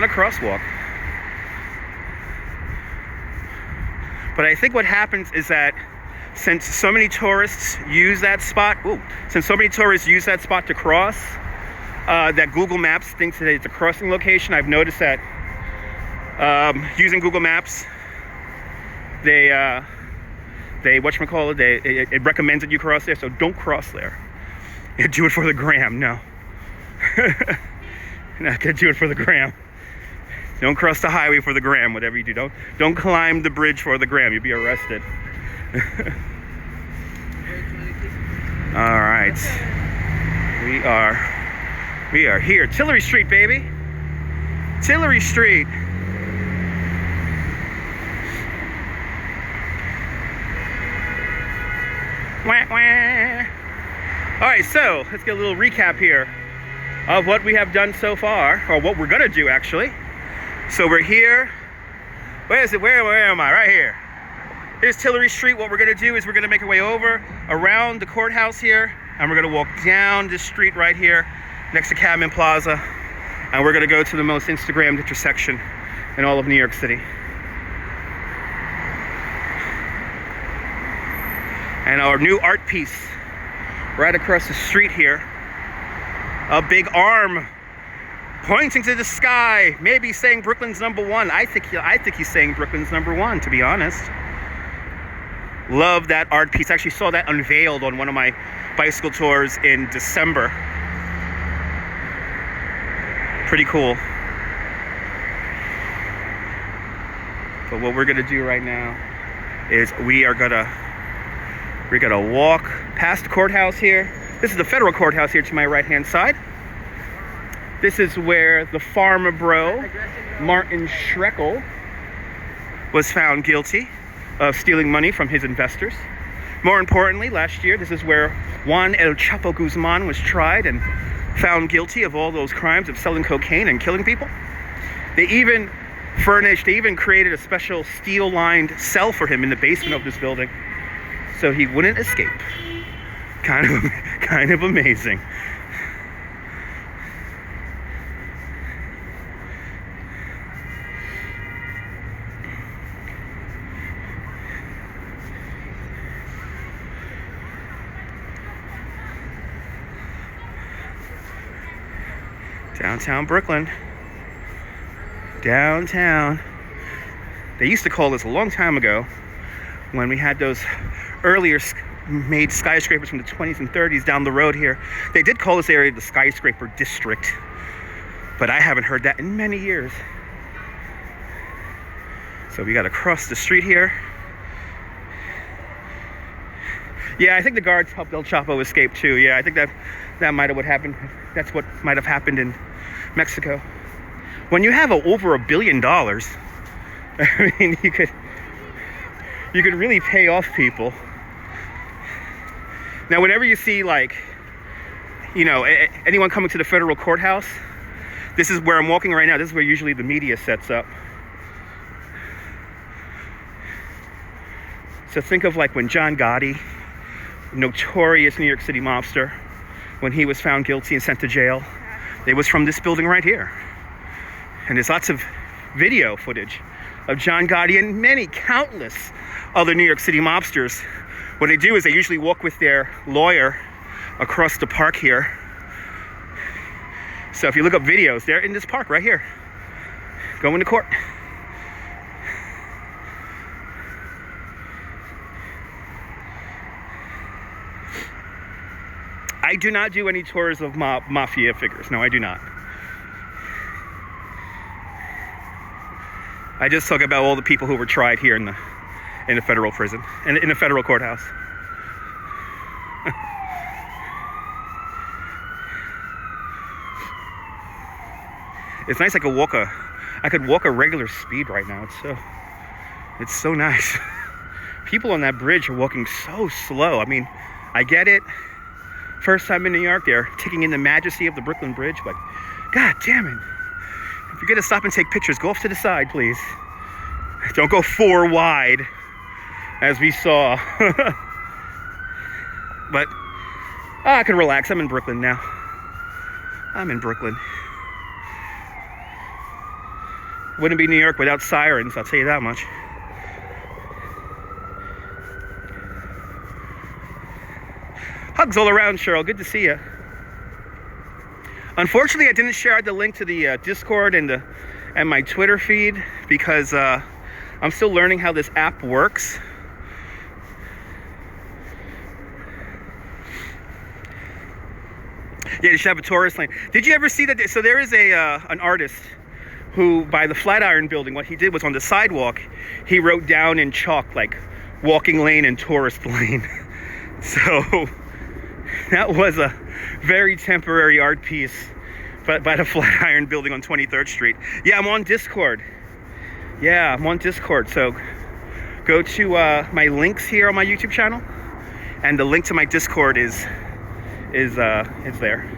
crosswalk. But I think what happens is that since so many tourists use that spot, to cross, that Google Maps thinks that it's a crossing location. I've noticed that using Google Maps, it recommends that you cross there, so don't cross there. Do it for the gram, no. Not gonna do it for the gram. Don't cross the highway for the gram, whatever you do. Don't climb the bridge for the gram, you'll be arrested. All right. We are here. Tillery Street, baby. Tillery Street. Wah, wah. All right, so let's get a little recap here of what we have done so far, or what we're gonna do actually. So we're here. Where is it? Where am I? Right here. Here's Tillery Street. What we're gonna do is we're gonna make our way over around the courthouse here, and we're gonna walk down this street right here next to Cabin Plaza, and we're gonna go to the most Instagrammed intersection in all of New York City. And our new art piece right across the street here, a big arm pointing to the sky, maybe saying Brooklyn's #1. I think he's saying Brooklyn's #1, to be honest. Love that art piece. Actually saw that unveiled on one of my bicycle tours in December. Pretty cool. But what we're gonna do right now is we're gonna walk past the courthouse here. This is the federal courthouse here to my right-hand side. This is where the farmer bro, Martin Schreckel, was found guilty of stealing money from his investors. More importantly, last year, this is where Juan El Chapo Guzman was tried and found guilty of all those crimes of selling cocaine and killing people. They even created a special steel-lined cell for him in the basement of this building so he wouldn't escape. Kind of amazing. Downtown Brooklyn. Downtown. They used to call this a long time ago when we had those earlier made skyscrapers from the 20s and 30s down the road here. They did call this area the skyscraper district, but I haven't heard that in many years. So we got to cross the street here. Yeah, I think the guards helped El Chapo escape too. Yeah, I think that might have what happened. That's what might have happened in Mexico. When you have over $1 billion, I mean, you could really pay off people. Now, whenever you see, like, you know, anyone coming to the federal courthouse, this is where I'm walking right now. This is where usually the media sets up. So think of like when John Gotti, notorious New York City mobster, when he was found guilty and sent to jail, it was from this building right here. And there's lots of video footage of John Gotti and many countless other New York City mobsters. What they do is they usually walk with their lawyer across the park here. So if you look up videos, they're in this park right here, going to court. I do not do any tours of mafia figures. No, I do not. I just talk about all the people who were tried here in the federal prison, in the federal courthouse. It's nice. I could walk a regular speed right now. It's so nice. People on that bridge are walking so slow. I mean, I get it. First time in New York, they're taking in the majesty of the Brooklyn Bridge, but god damn it. If you're gonna stop and take pictures, go off to the side, please. Don't go 4 wide, as we saw. But I can relax. I'm in Brooklyn now. I'm in Brooklyn. Wouldn't be New York without sirens, I'll tell you that much. Hugs all around, Cheryl. Good to see you. Unfortunately, I didn't share the link to the Discord and my Twitter feed because I'm still learning how this app works. Yeah, you should have a tourist lane. Did you ever see that? So there is an artist who, by the Flatiron Building, what he did was on the sidewalk, he wrote down in chalk, like, walking lane and tourist lane. So that was a very temporary art piece by the Flatiron Building on 23rd Street. Yeah, I'm on Discord. Yeah, I'm on Discord. So go to my links here on my YouTube channel, and the link to my Discord is there.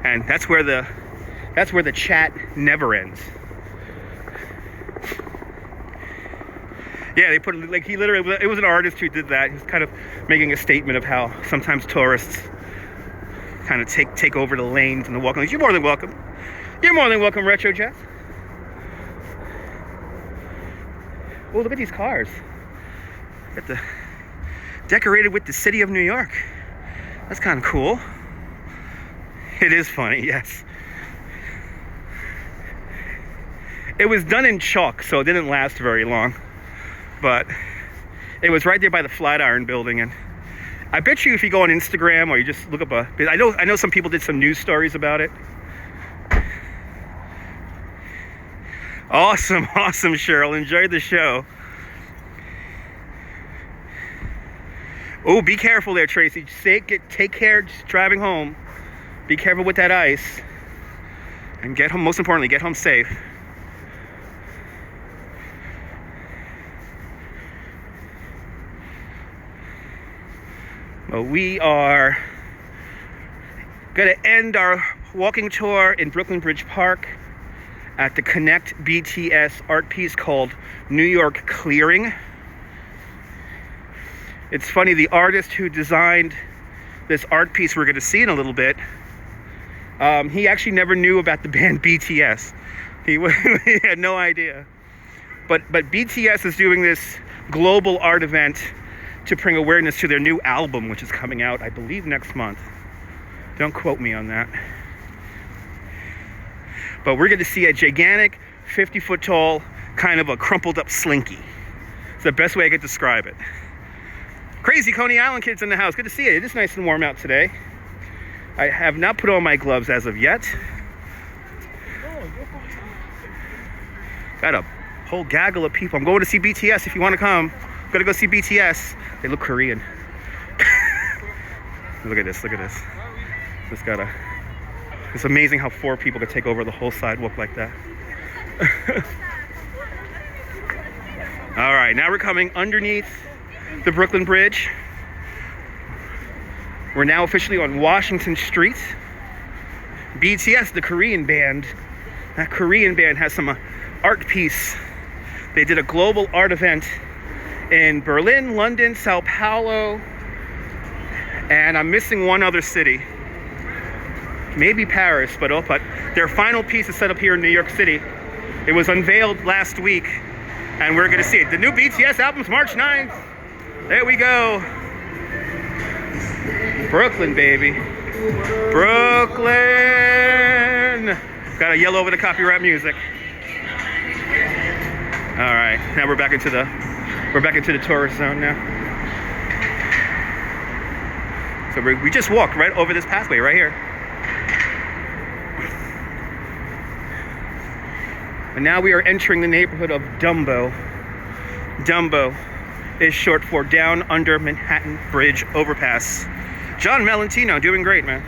And that's where the chat never ends. Yeah, they put, like, he literally, it was an artist who did that. He's kind of making a statement of how sometimes tourists kind of take over the lanes and the walking lanes. You're more than welcome. You're more than welcome, Retro Jeff. Oh, look at these cars. Got the decorated with the city of New York. That's kind of cool. It is funny, yes. It was done in chalk, so it didn't last very long. But it was right there by the Flatiron Building, and I bet you if you go on Instagram or you just look up I know some people did some news stories about it. Awesome, awesome, Cheryl. Enjoyed the show. Oh, be careful there, Tracy. Take care just driving home. Be careful with that ice. And get home, most importantly, get home safe. Well, we are going to end our walking tour in Brooklyn Bridge Park at the Connect BTS art piece called New York Clearing. It's funny, the artist who designed this art piece we're going to see in a little bit, he actually never knew about the band BTS. He had no idea. But BTS is doing this global art event to bring awareness to their new album, which is coming out, I believe, next month. Don't quote me on that. But we're going to see a gigantic, 50-foot tall, kind of a crumpled up slinky. It's the best way I could describe it. Crazy Coney Island kids in the house. Good to see you. It is nice and warm out today. I have not put on my gloves as of yet. Got a whole gaggle of people. I'm going to see BTS if you want to come. I'm going to go see BTS. They look Korean. Look at this, look at this. It's amazing how 4 people could take over the whole sidewalk like that. All right, now we're coming underneath the Brooklyn Bridge. We're now officially on Washington Street. BTS, the Korean band. That Korean band has some art piece. They did a global art event in Berlin, London, Sao Paulo, and I'm missing one other city. Maybe Paris, but their final piece is set up here in New York City. It was unveiled last week, and we're gonna see it. The new BTS album's March 9th. There we go. Brooklyn, baby. Brooklyn! Gotta yell over the copyright music. All right, now we're back into the tourist zone now. So we just walked right over this pathway right here. And now we are entering the neighborhood of Dumbo. Dumbo is short for Down Under Manhattan Bridge Overpass. John Melantino, doing great, man.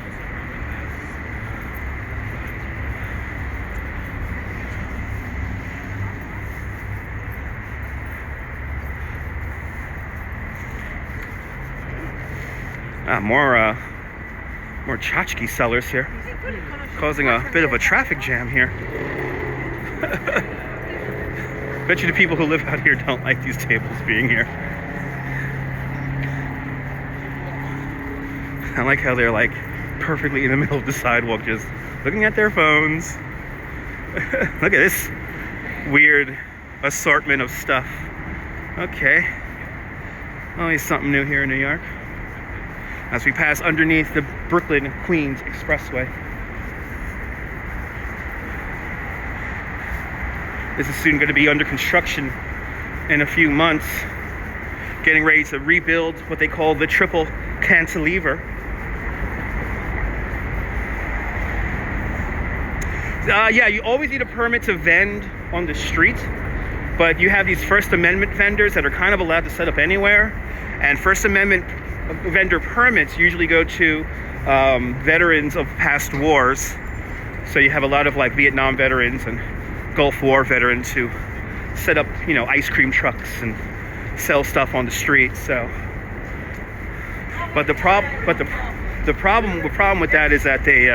More tchotchke sellers here, causing a bit of a traffic jam here. Bet you the people who live out here don't like these tables being here. I like how they're like perfectly in the middle of the sidewalk, just looking at their phones. Look at this weird assortment of stuff. Okay, always something new here in New York. As we pass underneath the Brooklyn Queens Expressway. This is soon going to be under construction in a few months. Getting ready to rebuild what they call the triple cantilever. Yeah, you always need a permit to vend on the street, but you have these First Amendment vendors that are kind of allowed to set up anywhere. And First Amendment vendor permits usually go to veterans of past wars. So you have a lot of like Vietnam veterans and Gulf War veterans who set up, you know, ice cream trucks and sell stuff on the street. So, but the problem with that is that they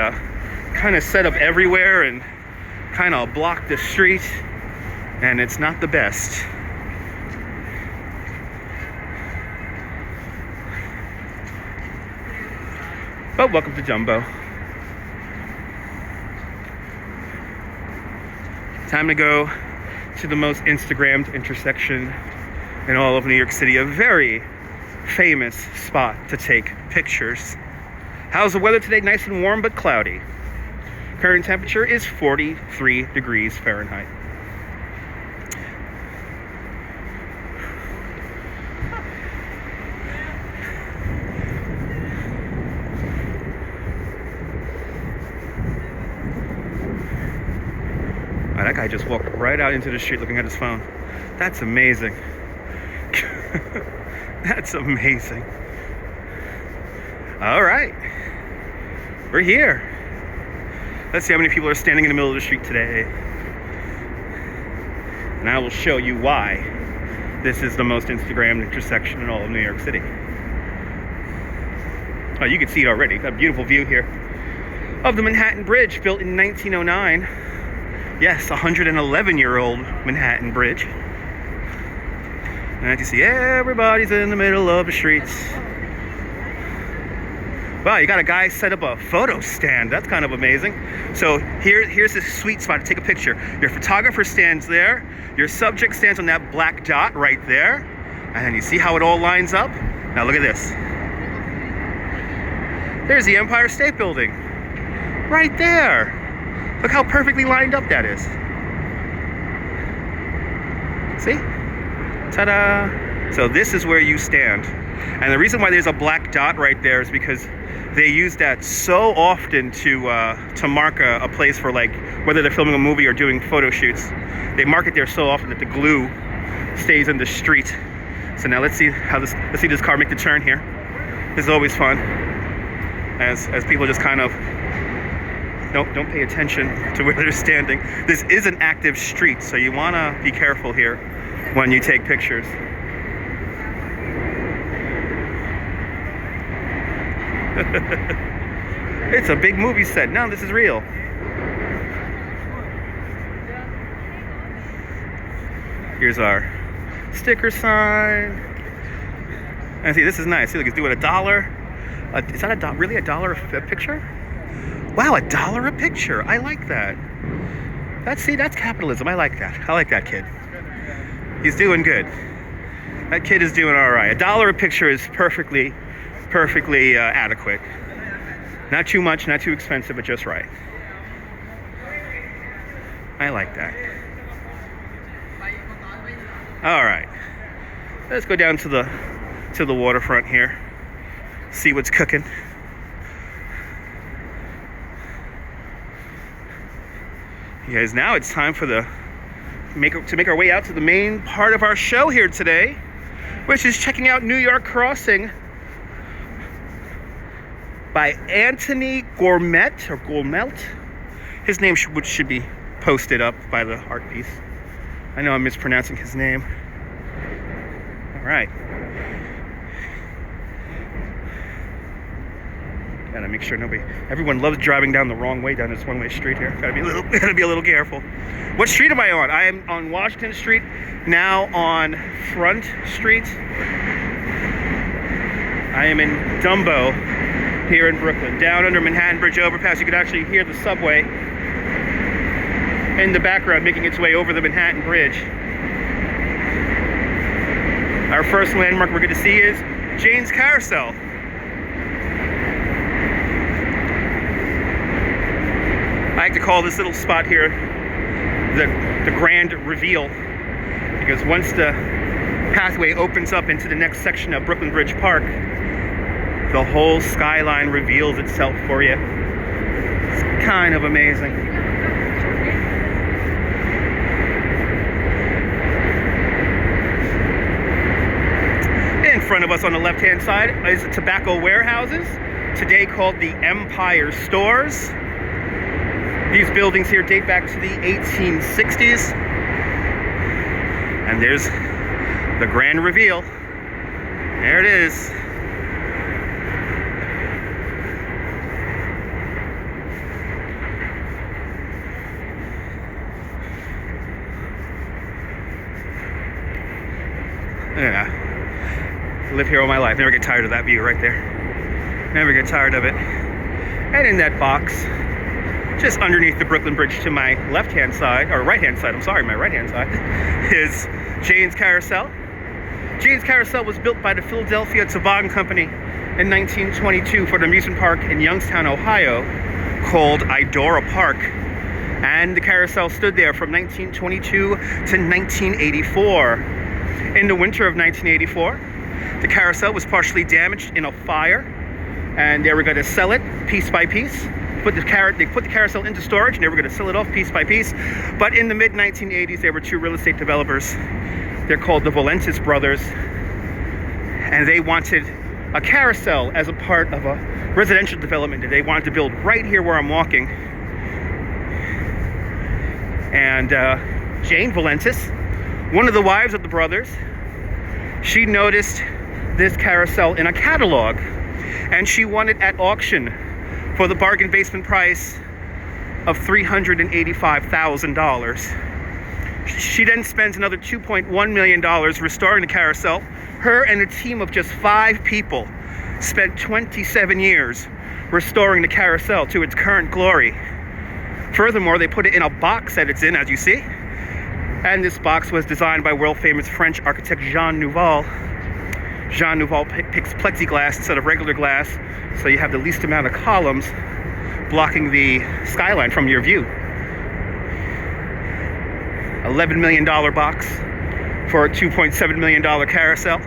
kind of set up everywhere and kind of block the street, and it's not the best. But welcome to Dumbo. Time to go to the most Instagrammed intersection in all of New York City, a very famous spot to take pictures. How's the weather today? Nice and warm, but cloudy. Current temperature is 43 degrees Fahrenheit. That guy guy just walked right out into the street looking at his phone. That's amazing. That's amazing. All right, we're here. Let's see how many people are standing in the middle of the street today. And I will show you why this is the most Instagrammed intersection in all of New York City. Oh, you can see it already. Got a beautiful view here of the Manhattan Bridge, built in 1909. Yes, 111-year-old Manhattan Bridge. And you see everybody's in the middle of the streets. Wow, you got a guy set up a photo stand. That's kind of amazing. So here's this sweet spot to take a picture. Your photographer stands there. Your subject stands on that black dot right there. And then you see how it all lines up? Now look at this. There's the Empire State Building. Right there. Look how perfectly lined up that is. See? Ta-da! So this is where you stand. And the reason why there's a black dot right there is because they use that so often to mark a place for, like, whether they're filming a movie or doing photo shoots. They mark it there so often that the glue stays in the street. So now let's see this car make the turn here. This is always fun. As people just kind of don't pay attention to where they're standing. This is an active street, so you want to be careful here when you take pictures. It's a big movie set. No, this is real. Here's our sticker sign. And see, this is nice. See, look, it's doing $1. Is that really $1 a picture? Wow, $1 a picture. I like that. That's capitalism. I like that. I like that kid. He's doing good. That kid is doing all right. $1 a picture is perfectly adequate. Not too much, not too expensive, but just right. I like that. All right. Let's go down to the waterfront here. See what's cooking. You guys, now it's time for to make our way out to the main part of our show here today, which is checking out New York Crossing by Anthony Gourmet. His name should be posted up by the art piece. I know I'm mispronouncing his name. All right. Gotta make sure everyone loves driving down the wrong way down this one-way street here. Gotta be a little careful. What street am I on? I am on Washington Street, now on Front Street. I am in Dumbo here in Brooklyn. Down under Manhattan Bridge overpass, you can actually hear the subway in the background making its way over the Manhattan Bridge. Our first landmark we're going to see is Jennings Carousel. I like to call this little spot here the grand reveal, because once the pathway opens up into the next section of Brooklyn Bridge Park, the whole skyline reveals itself for you. It's kind of amazing. In front of us on the left-hand side is tobacco warehouses, today called the Empire Stores. These buildings here date back to the 1860s. And there's the grand reveal. There it is. Yeah. Live here all my life. Never get tired of that view right there. Never get tired of it. And in that box, just underneath the Brooklyn Bridge to my left-hand side, or right-hand side, I'm sorry, my right-hand side, is Jennings Carousel. Jennings Carousel was built by the Philadelphia Toboggan Company in 1922 for an amusement park in Youngstown, Ohio, called Idora Park. And the carousel stood there from 1922 to 1984. In the winter of 1984, the carousel was partially damaged in a fire, and they were going to sell it piece by piece put the carousel into storage, and they were going to sell it off piece by piece. But in the mid-1980s, there were two real estate developers. They're called the Valentis brothers, and they wanted a carousel as a part of a residential development that they wanted to build right here where I'm walking. And Jane Valentis, one of the wives of the brothers, she noticed this carousel in a catalog, and she won it at auction for the bargain basement price of $385,000. She then spends another $2.1 million restoring the carousel. Her and a team of just 5 people spent 27 years restoring the carousel to its current glory. Furthermore, they put it in a box that it's in, as you see. And this box was designed by world-famous French architect Jean Nouvel. Jean Nouvel picks plexiglass instead of regular glass, so you have the least amount of columns blocking the skyline from your view. $11 million box for a $2.7 million carousel.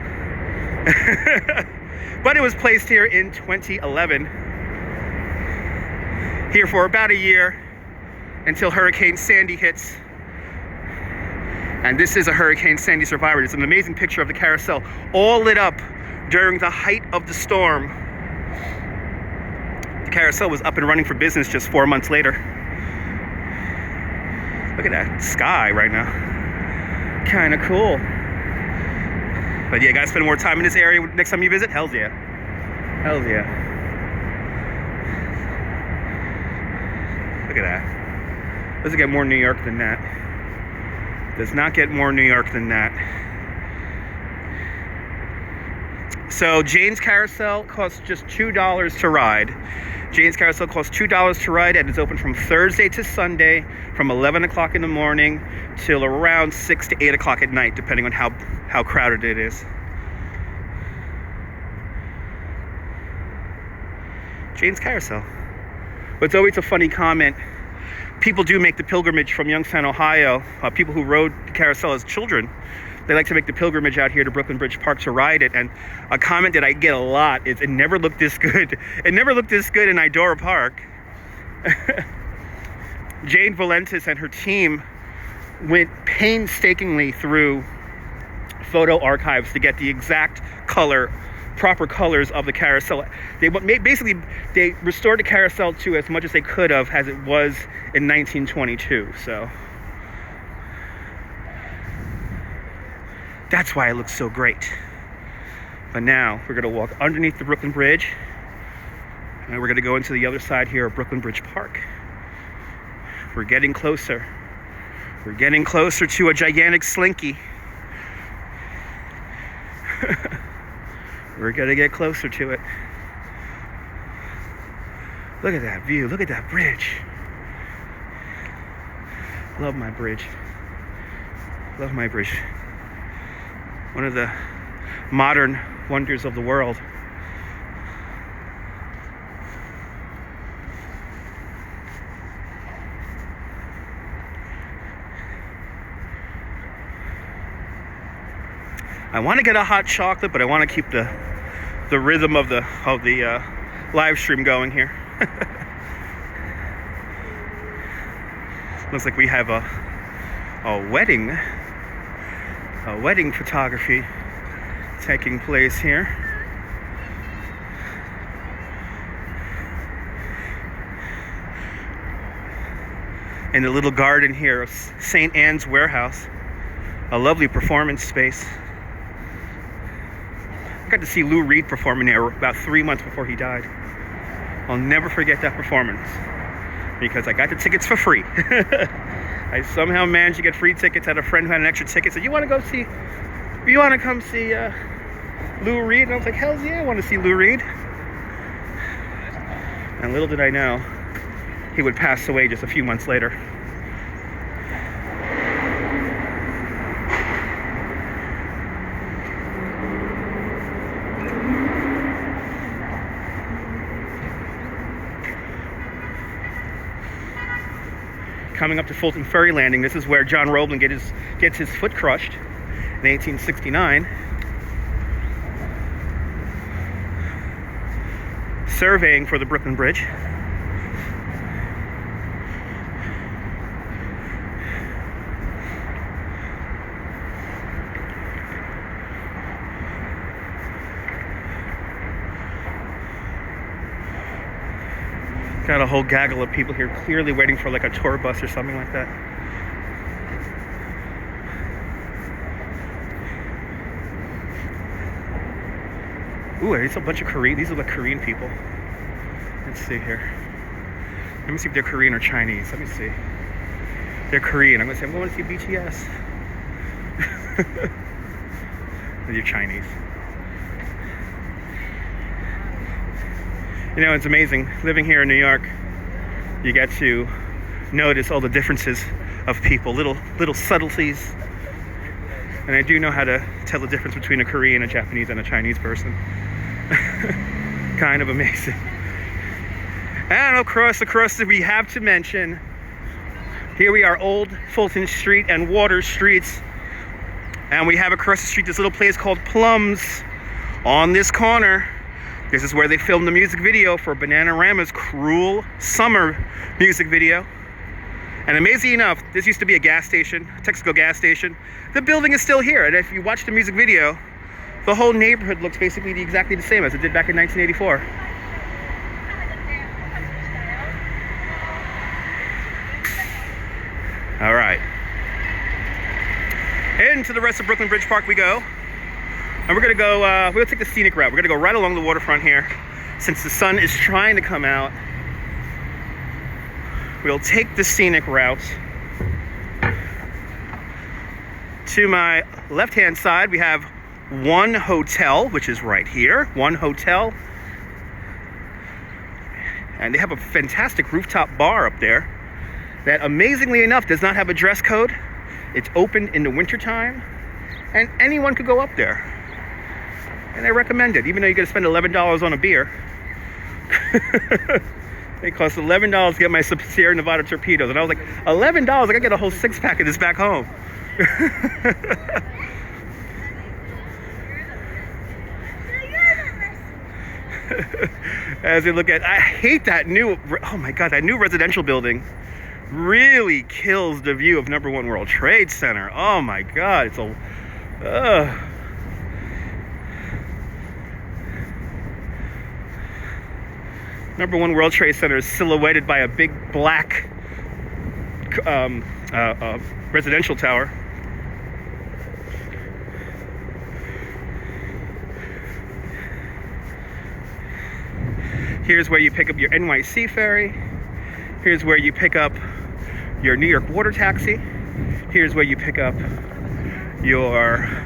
But it was placed here in 2011. Here for about a year until Hurricane Sandy hits. And this is a Hurricane Sandy survivor. It's an amazing picture of the carousel all lit up during the height of the storm. The carousel was up and running for business just 4 months later. Look at that sky right now. Kind of cool. But yeah, guys, spend more time in this area next time you visit? Hells yeah. Hells yeah. Look at that. Doesn't get more New York than that. Does not get more New York than that. So Jane's Carousel costs just $2 to ride. Jane's Carousel costs $2 to ride, and it's open from Thursday to Sunday from 11 o'clock in the morning till around 6 to 8 o'clock at night, depending on how crowded it is. Jane's Carousel. But it's always a funny comment. People do make the pilgrimage from Youngstown, Ohio. People who rode the carousel as children, they like to make the pilgrimage out here to Brooklyn Bridge Park to ride it. And a comment that I get a lot is, it never looked this good. It never looked this good in Idora Park. Jane Valentis and her team went painstakingly through photo archives to get the exact proper colors of the carousel. They restored the carousel to as much as they could have as it was in 1922. So that's why it looks so great. But now we're gonna walk underneath the Brooklyn Bridge, and we're gonna go into the other side here of Brooklyn Bridge Park. We're getting closer. We're getting closer to a gigantic slinky. We're gonna get closer to it. Look at that view. Look at that bridge. Love my bridge. Love my bridge. One of the modern wonders of the world. I want to get a hot chocolate, but I want to keep the rhythm of the live stream going here. Looks like we have a wedding photography taking place here. In the little garden here of St. Anne's Warehouse, a lovely performance space. I got to see Lou Reed performing there about 3 months before he died. I'll never forget that performance because I got the tickets for free. I somehow managed to get free tickets. I had a friend who had an extra ticket. Said, you want to come see Lou Reed? And I was like, hell yeah, I want to see Lou Reed. And little did I know, he would pass away just a few months later. Coming up to Fulton Ferry Landing, this is where John Roebling gets his foot crushed in 1869. Surveying for the Brooklyn Bridge. Got a whole gaggle of people here clearly waiting for like a tour bus or something like that. Ooh, there's a bunch of Korean. These are like Korean people. Let's see here. Let me see if they're Korean or Chinese. Let me see. They're Korean. I'm going to see BTS. They're Chinese. You know, it's amazing. Living here in New York, you get to notice all the differences of people, little subtleties. And I do know how to tell the difference between a Korean, a Japanese, and a Chinese person. Kind of amazing. And across we have to mention, here we are, Old Fulton Street and Water Streets. And we have across the street this little place called Plums. On this corner, this is where they filmed the music video for Bananarama's Cruel Summer music video. And amazing enough, this used to be a gas station, a Texaco gas station. The building is still here, and if you watch the music video, the whole neighborhood looks basically exactly the same as it did back in 1984. All right. Into the rest of Brooklyn Bridge Park we go. And we're gonna go, we'll take the scenic route. We're gonna go right along the waterfront here. Since the sun is trying to come out, we'll take the scenic route. To my left-hand side, we have One Hotel, which is right here. One Hotel. And they have a fantastic rooftop bar up there that, amazingly enough, does not have a dress code. It's open in the wintertime, and anyone could go up there. And I recommend it, even though you're gonna spend $11 on a beer. It cost $11 to get my Sierra Nevada torpedoes, and I was like, $11? I gotta get a whole six-pack of this back home. As you look at, I hate that new, oh my God, that new residential building really kills the view of Number One World Trade Center. Oh my God, it's a, Number One World Trade Center is silhouetted by a big black residential tower. Here's where you pick up your NYC ferry. Here's where you pick up your New York water taxi. Here's where you pick up your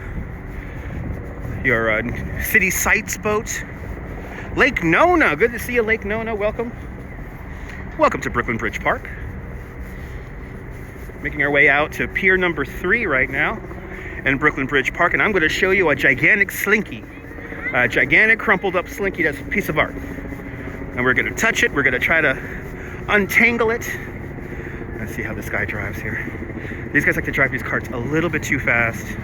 city sights boat. Lake Nona, good to see you, Lake Nona, welcome. Welcome to Brooklyn Bridge Park. Making our way out to pier number 3 right now in Brooklyn Bridge Park, and I'm gonna show you a gigantic slinky. A gigantic crumpled up slinky that's a piece of art. And we're gonna touch it, we're gonna try to untangle it. Let's see how this guy drives here. These guys like to drive these carts a little bit too fast.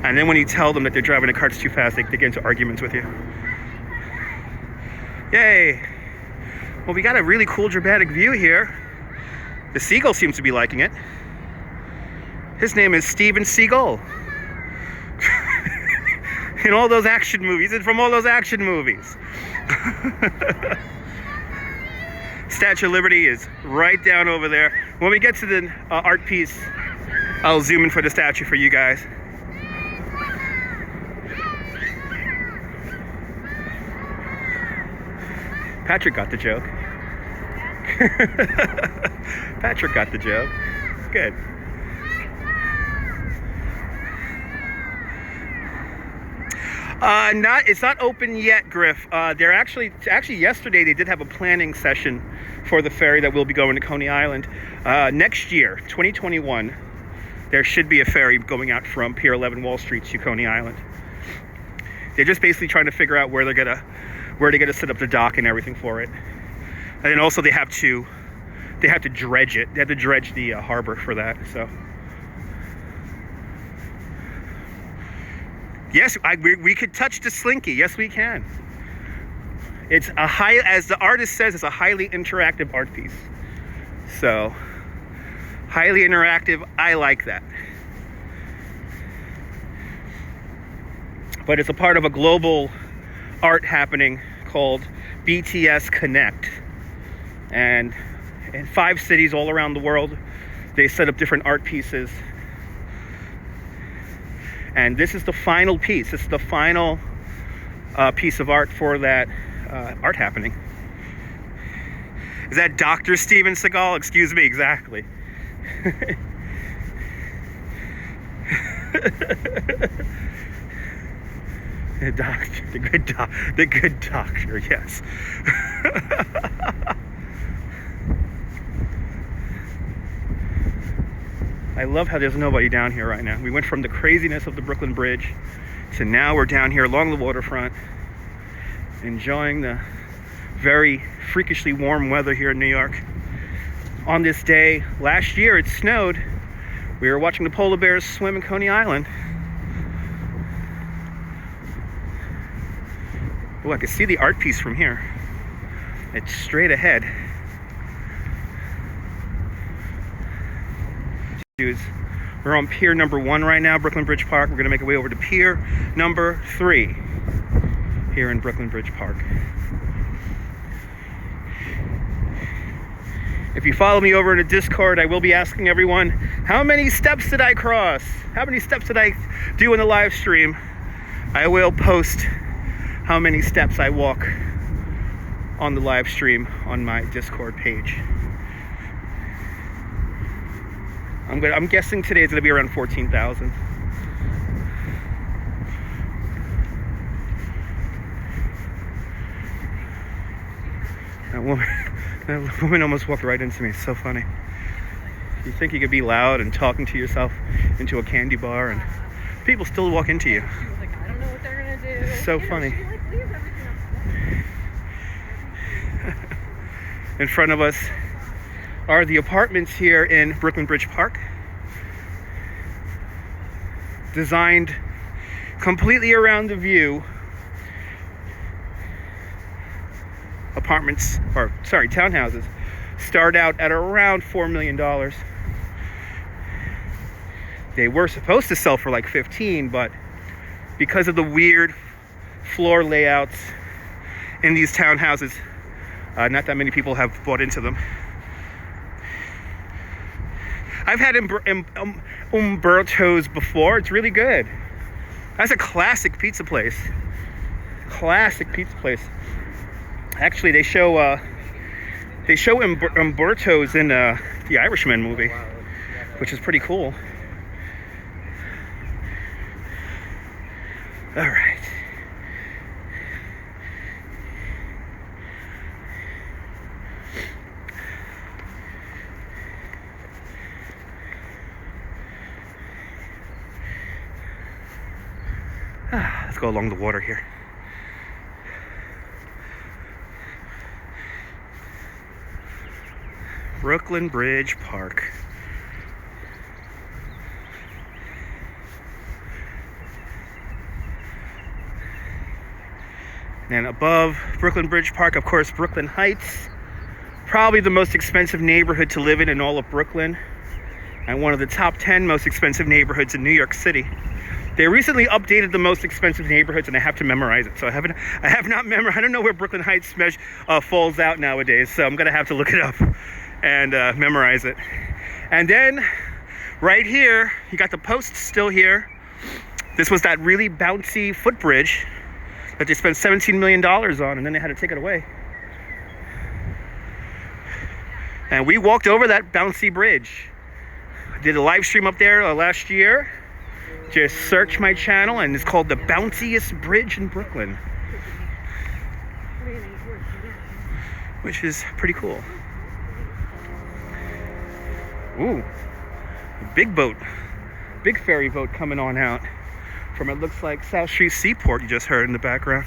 And then when you tell them that they're driving the carts too fast, they get into arguments with you. Yay! Well, we got a really cool dramatic view here. The seagull seems to be liking it. His name is Steven Seagull. In all those action movies, and from all those action movies. Statue of Liberty is right down over there. When we get to the art piece, I'll zoom in for the statue for you guys. Patrick got the joke. Patrick got the joke. Good. It's not open yet, Griff. They're actually yesterday they did have a planning session for the ferry that will be going to Coney Island. Next year, 2021, there should be a ferry going out from Pier 11 Wall Street to Coney Island. They're just basically trying to figure out where they're gonna set up the dock and everything for it. And then also they have to dredge it. They have to dredge the harbor for that. So. Yes, we could touch the slinky. Yes, we can. It's as the artist says, it's a highly interactive art piece. So, highly interactive, I like that. But it's a part of a global art happening called BTS Connect. And in 5 cities all around the world, they set up different art pieces. And this is the final piece. This is the final piece of art for that art happening. Is that Dr. Steven Seagal? Excuse me, exactly. The doctor, the good doctor, yes. I love how there's nobody down here right now. We went from the craziness of the Brooklyn Bridge to now we're down here along the waterfront, enjoying the very freakishly warm weather here in New York. On this day, last year it snowed. We were watching the polar bears swim in Coney Island. Oh, I can see the art piece from here. It's straight ahead. We're on pier number 1 right now, Brooklyn Bridge Park. We're gonna make our way over to pier number 3 here in Brooklyn Bridge Park. If you follow me over in a Discord, I will be asking everyone, how many steps did I cross? How many steps did I do in the live stream? I will post how many steps I walk on the live stream on my Discord page. I'm guessing today is going to be around 14,000. That woman almost walked right into me. It's so funny. You think you could be loud and talking to yourself into a candy bar, and people still walk into you. Like, I don't know what they're gonna do. It's so funny. In front of us are the apartments here in Brooklyn Bridge Park, designed completely around the view. Townhouses start out at around $4 million. They were supposed to sell for like 15, but because of the weird floor layouts in these townhouses, not that many people have bought into them. I've had Umberto's before. It's really good. That's a classic pizza place. Actually, they show Umberto's in the Irishman movie, which is pretty cool. All right. Let's go along the water here. Brooklyn Bridge Park. And above Brooklyn Bridge Park, of course, Brooklyn Heights. Probably the most expensive neighborhood to live in all of Brooklyn, and one of the top 10 most expensive neighborhoods in New York City. They recently updated the most expensive neighborhoods, and I have to memorize it. So I have not memorized. I don't know where Brooklyn Heights falls out nowadays, so I'm gonna have to look it up and memorize it. And then right here, you got the posts still here. This was that really bouncy footbridge that they spent $17 million on, and then they had to take it away. And we walked over that bouncy bridge. I did a live stream up there last year. Just search my channel, and it's called the Bounciest Bridge in Brooklyn, which is pretty cool. Ooh, big boat, big ferry boat coming on out from, it looks like, South Street Seaport. You just heard in the background.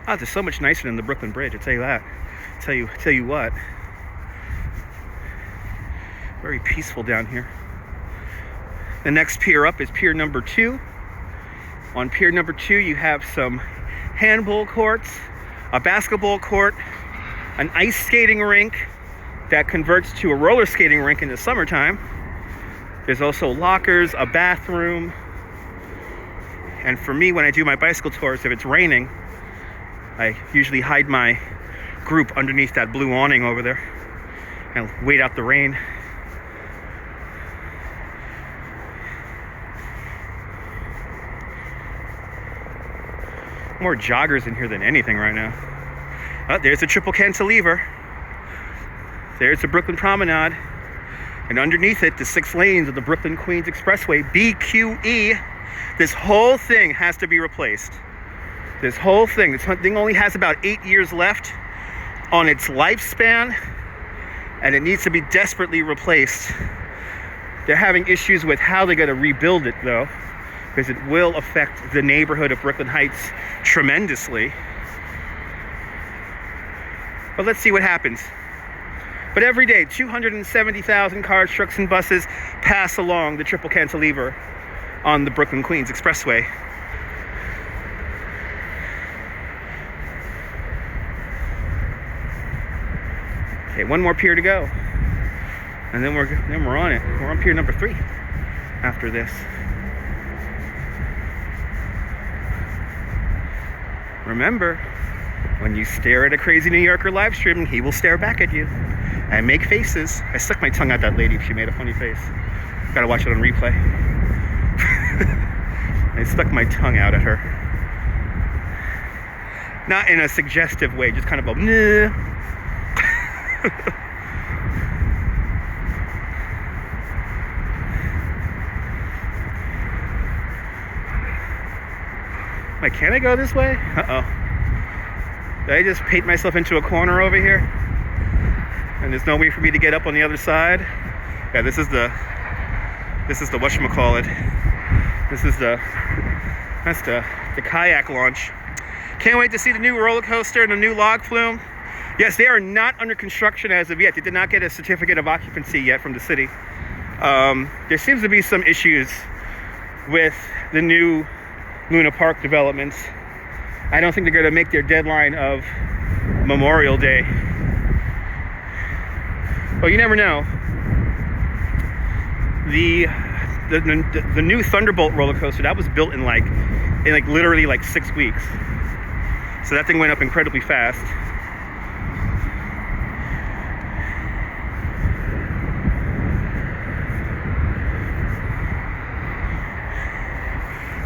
Oh, there's so much nicer than the Brooklyn Bridge, I'll tell you that. Tell you what. Very peaceful down here. The next pier up is pier number 2. On pier number 2, you have some handball courts, a basketball court, an ice skating rink that converts to a roller skating rink in the summertime. There's also lockers, a bathroom, And for me, when I do my bicycle tours, if it's raining, I usually hide my group underneath that blue awning over there and wait out the rain. More joggers in here than anything right now. Oh, there's a triple cantilever. There's the Brooklyn Promenade. And underneath it, the 6 lanes of the Brooklyn Queens Expressway, BQE. This whole thing has to be replaced. This whole thing. This thing only has about 8 years left on its lifespan, and it needs to be desperately replaced. They're having issues with how they're going to rebuild it, though, because it will affect the neighborhood of Brooklyn Heights tremendously. But let's see what happens. But every day, 270,000 cars, trucks, and buses pass along the triple cantilever on the Brooklyn Queens Expressway. Okay, one more pier to go, and then we're on it. We're on pier number 3 after this. Remember, when you stare at a crazy New Yorker live streaming, he will stare back at you and make faces. I stuck my tongue at that lady. She made a funny face. Gotta watch it on replay. I stuck my tongue out at her. Not in a suggestive way, just kind of a nah. Like, can I go this way? Uh-oh. Did I just paint myself into a corner over here? And there's no way for me to get up on the other side? Yeah, this is the whatchamacallit. That's the kayak launch. Can't wait to see the new roller coaster and the new log flume. Yes, they are not under construction as of yet. They did not get a certificate of occupancy yet from the city. There seems to be some issues with the new Luna Park developments. I don't think they're going to make their deadline of Memorial Day. Well, you never know. The new Thunderbolt roller coaster, that was built in literally 6 weeks. So that thing went up incredibly fast.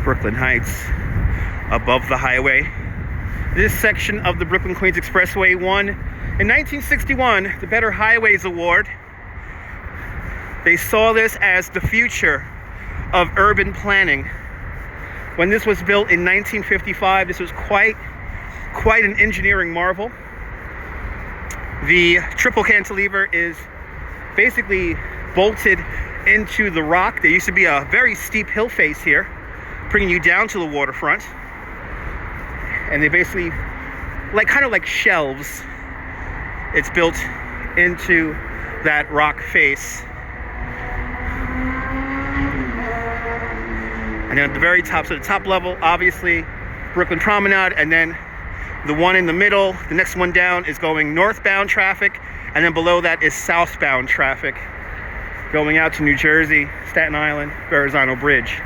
Brooklyn Heights, above the highway. This section of the Brooklyn Queens Expressway won in 1961 the Better Highways Award. They saw this as the future of urban planning. When this was built in 1955, this was quite an engineering marvel. The triple cantilever is basically bolted into the rock. There used to be a very steep hill face here, bringing you down to the waterfront. And they basically, kind of like shelves, it's built into that rock face. And then at the very top, so the top level, obviously, Brooklyn Promenade, and then the one in the middle, the next one down is going northbound traffic, and then below that is southbound traffic going out to New Jersey, Staten Island, Verrazano Bridge.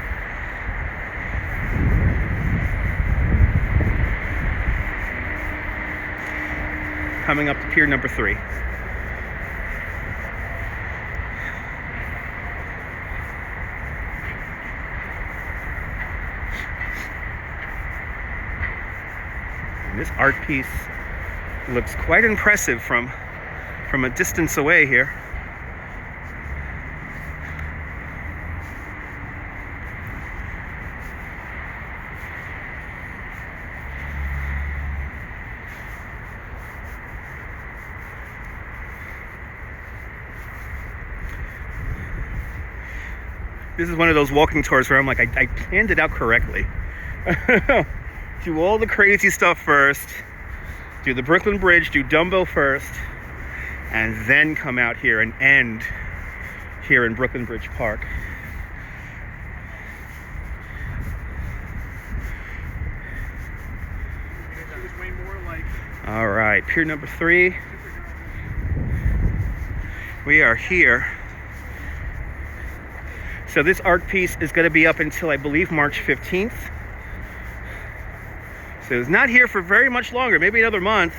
Coming up to pier number 3. And this art piece looks quite impressive from a distance away here. This is one of those walking tours where I'm like, I planned it out correctly. Do all the crazy stuff first, do the Brooklyn Bridge, do Dumbo first, and then come out here and end here in Brooklyn Bridge Park. All right, pier number 3. We are here. So this art piece is going to be up until, I believe, March 15th. So it's not here for very much longer, maybe another month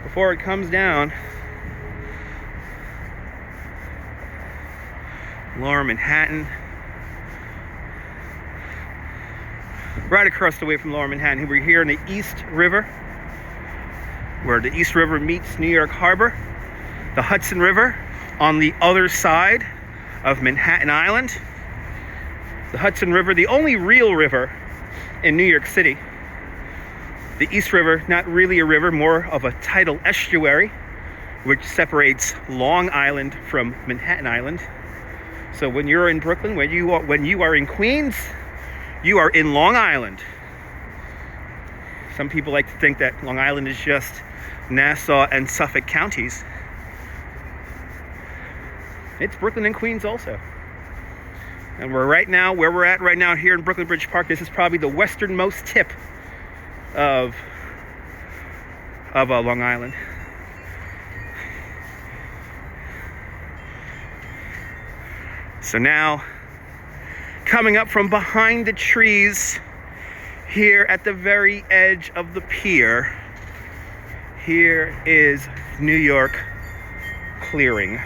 before it comes down. Lower Manhattan. Right across the way from Lower Manhattan, we're here in the East River, where the East River meets New York Harbor. The Hudson River on the other side of Manhattan Island. The Hudson River, the only real river in New York City. The East River, not really a river, more of a tidal estuary, which separates Long Island from Manhattan Island. So when you're in Brooklyn, when you are in Queens, you are in Long Island. Some people like to think that Long Island is just Nassau and Suffolk counties. It's Brooklyn and Queens also. And where we're at right now here in Brooklyn Bridge Park, this is probably the westernmost tip of Long Island. So now, coming up from behind the trees here at the very edge of the pier, here is New York Clearing.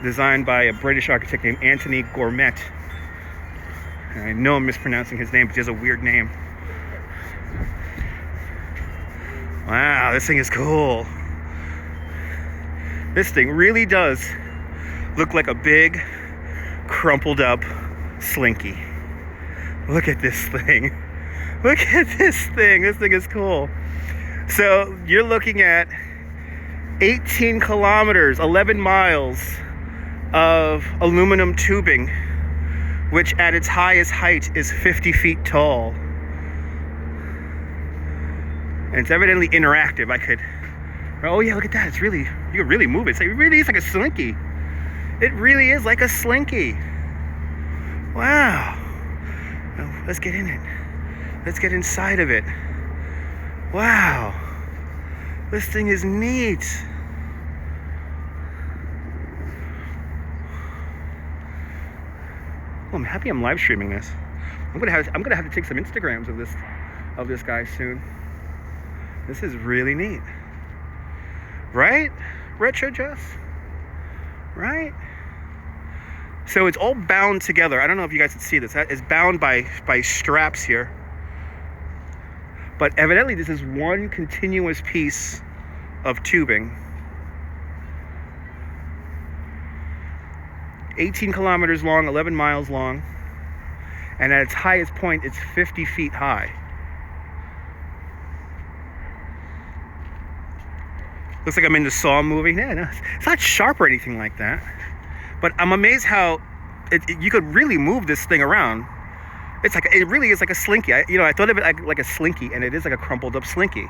Designed by a British architect named Anthony Gourmet. And I know I'm mispronouncing his name, but he has a weird name. Wow, this thing is cool. This thing really does look like a big, crumpled up slinky. Look at this thing. Look at this thing. This thing is cool. So you're looking at 18 kilometers, 11 miles of aluminum tubing, which at its highest height is 50 feet tall. And it's evidently interactive. Oh yeah, look at that. You can really move it. It really is like a slinky. It really is like a slinky. Wow. Now, let's get in it. Let's get inside of it. Wow. This thing is neat. Well, I'm happy I'm live streaming this. I'm gonna have to take some Instagrams of this guy soon. This is really neat. Right? Retro Jess? Right? So it's all bound together. I don't know if you guys can see this. It's bound by straps here. But evidently this is one continuous piece of tubing. 18 kilometers long, 11 miles long. And at its highest point, it's 50 feet high. Looks like I'm in the Saw movie. Yeah, no, it's not sharp or anything like that. But I'm amazed how you could really move this thing around. It really is like a slinky. I thought of it like a slinky, and it is like a crumpled up slinky.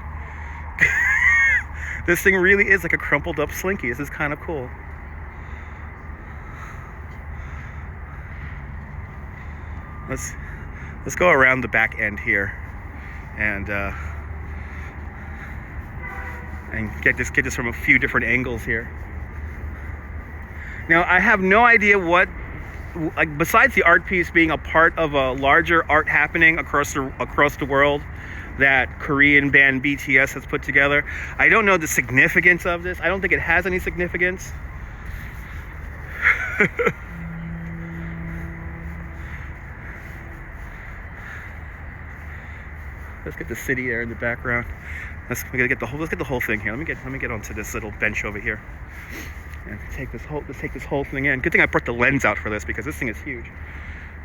This thing really is like a crumpled up slinky. This is kind of cool. Let's go around the back end here and get this from a few different angles here. Now I have no idea what, besides the art piece being a part of a larger art happening across the world that Korean band BTS has put together. I don't know the significance of this. I don't think it has any significance. Let's get the city there in the background. Let's get the whole thing here. Let me get onto this little bench over here and take this whole thing in. Good thing I brought the lens out for this because this thing is huge.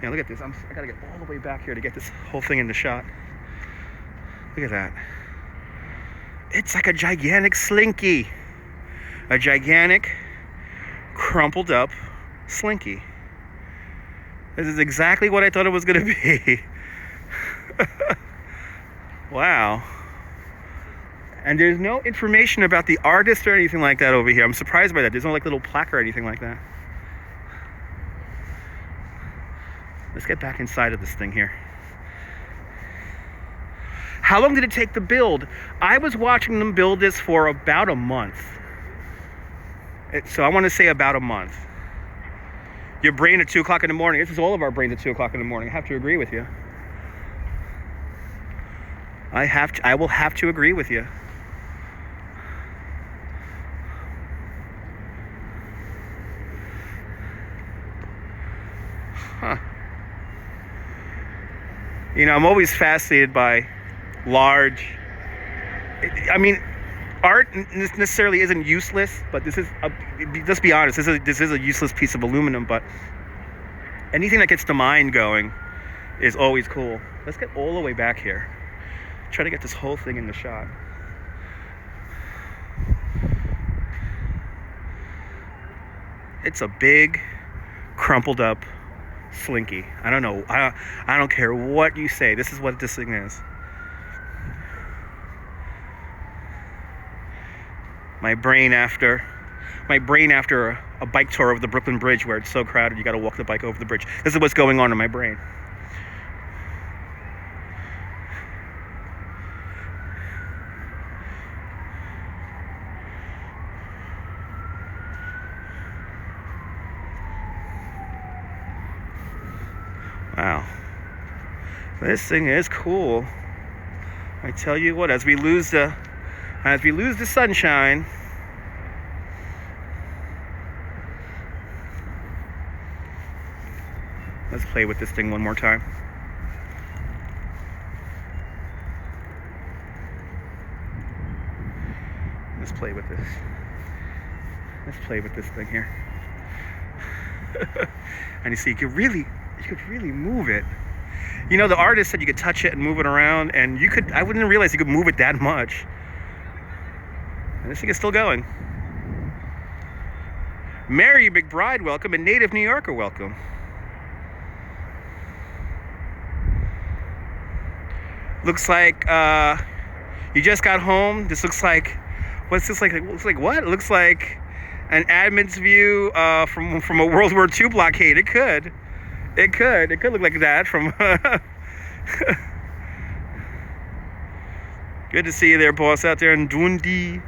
Yeah, look at this. I gotta get all the way back here to get this whole thing in the shot. Look at that. It's like a gigantic slinky. A gigantic, crumpled up slinky. This is exactly what I thought it was gonna be. Wow. And there's no information about the artist or anything like that over here. I'm surprised by that. There's no little plaque or anything like that. Let's get back inside of this thing here. How long did it take to build? I was watching them build this for about a month. So I want to say about a month. Your brain at 2 o'clock in the morning. This is all of our brains at 2 o'clock in the morning. I have to agree with you. I will have to agree with you. Huh. You know, I'm always fascinated by large. I mean, art necessarily isn't useless, but this is, let's be honest, this is a useless piece of aluminum, but anything that gets the mind going is always cool. Let's get all the way back here. Try to get this whole thing in the shot. It's a big, crumpled up slinky. I don't know. I don't care what you say. This is what this thing is. My brain after a bike tour over the Brooklyn Bridge where it's so crowded you got to walk the bike over the bridge. This is what's going on in my brain. Wow. This thing is cool. I tell you what, as we lose the sunshine, let's play with this thing one more time. Let's play with this. Let's play with this thing here. And you see, you could really move it. You know, the artist said you could touch it and move it around, and I wouldn't realize you could move it that much. And this thing is still going. Mary McBride, welcome, and Native New Yorker, welcome. Looks like you just got home. This looks like, what's this like? It looks like what? It looks like an admin's view from a World War II blockade. It could look like that from. Good to see you there, boss, out there in Dundee.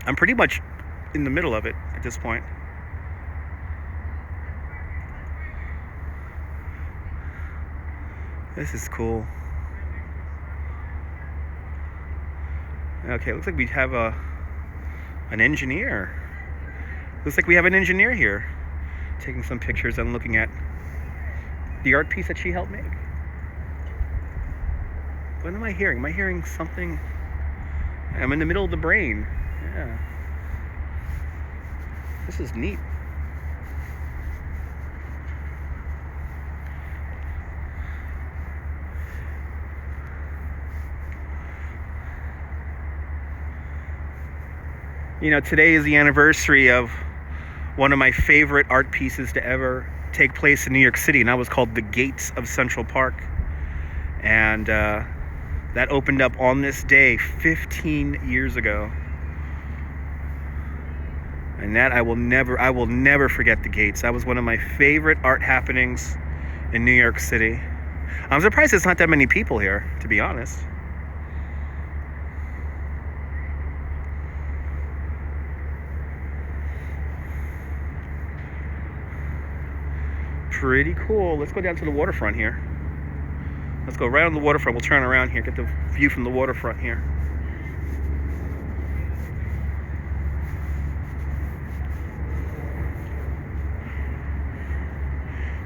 I'm pretty much in the middle of it at this point. This is cool. Okay, looks like we have an engineer. Looks like we have an engineer here, taking some pictures and looking at the art piece that she helped make. What am I hearing? Am I hearing something? I'm in the middle of the brain. Yeah. This is neat. You know, today is the anniversary of one of my favorite art pieces to ever take place in New York City, and that was called The Gates of Central Park. And that opened up on this day 15 years ago. And that I will never forget the gates. That was one of my favorite art happenings in New York City. I'm surprised there's not that many people here, to be honest. Pretty cool. Let's go down to the waterfront here. Let's go right on the waterfront. We'll turn around here, get the view from the waterfront here.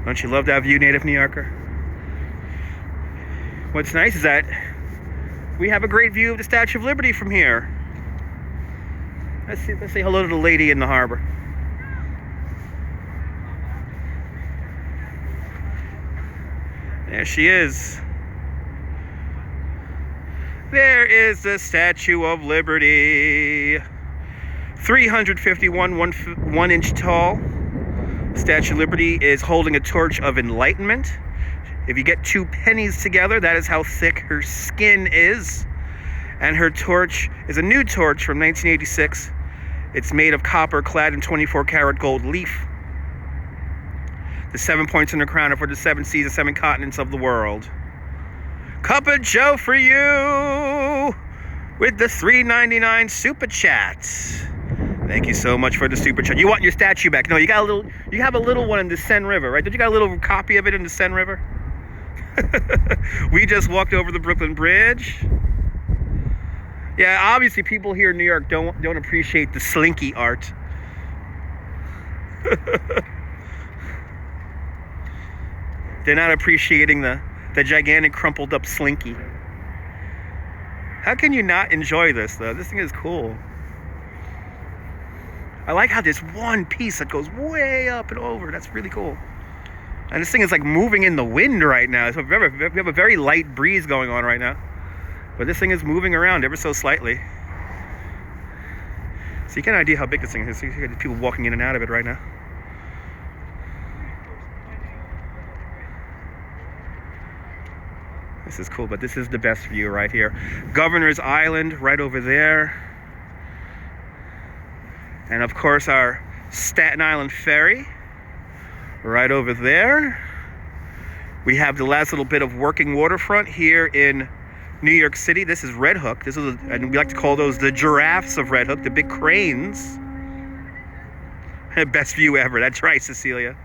Don't you love that view, Native New Yorker? What's nice is that we have a great view of the Statue of Liberty from here. Let's say hello to the lady in the harbor. There she is. There is the Statue of Liberty. 351 one inch tall. Statue of Liberty is holding a torch of enlightenment. If you get 2 pennies together, that is how thick her skin is. And her torch is a new torch from 1986. It's made of copper clad in 24 karat gold leaf. The 7 points in her crown are for the 7 seas and 7 continents of the world. Cup of Joe for you with the $3.99 super chat. Thank you so much for the super chat. You want your statue back? No, you got a little. You have a little one in the Seine River, right? Did you got a little copy of it in the Seine River? We just walked over the Brooklyn Bridge. Yeah, obviously people here in New York don't appreciate the slinky art. They're not appreciating the gigantic crumpled up slinky. How can you not enjoy this though? This thing is cool. I like how there's one piece that goes way up and over. That's really cool. And this thing is like moving in the wind right now. So we have a very light breeze going on right now. But this thing is moving around ever so slightly. So you get an idea how big this thing is. You got people walking in and out of it right now. This is cool, but this is the best view right here. Governor's Island right over there. And of course our Staten Island ferry right over there. We have the last little bit of working waterfront here in New York City. This is Red Hook. And we like to call those the giraffes of Red Hook, the big cranes. Best view ever. That's right, Cecilia.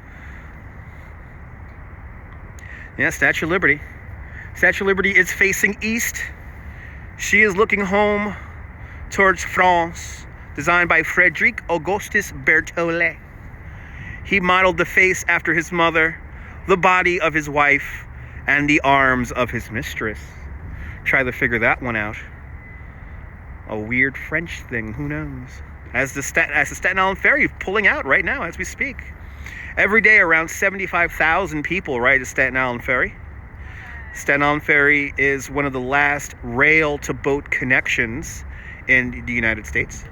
Yeah, Statue of Liberty. Statue of Liberty is facing east. She is looking home towards France. Designed by Frédéric Augustus Berthollet. He modeled the face after his mother, the body of his wife, and the arms of his mistress. Try to figure that one out. A weird French thing, who knows? As the Staten Island ferry pulling out right now as we speak. Every day around 75,000 people ride the Staten Island ferry. Staten Island ferry is one of the last rail to boat connections in the United States.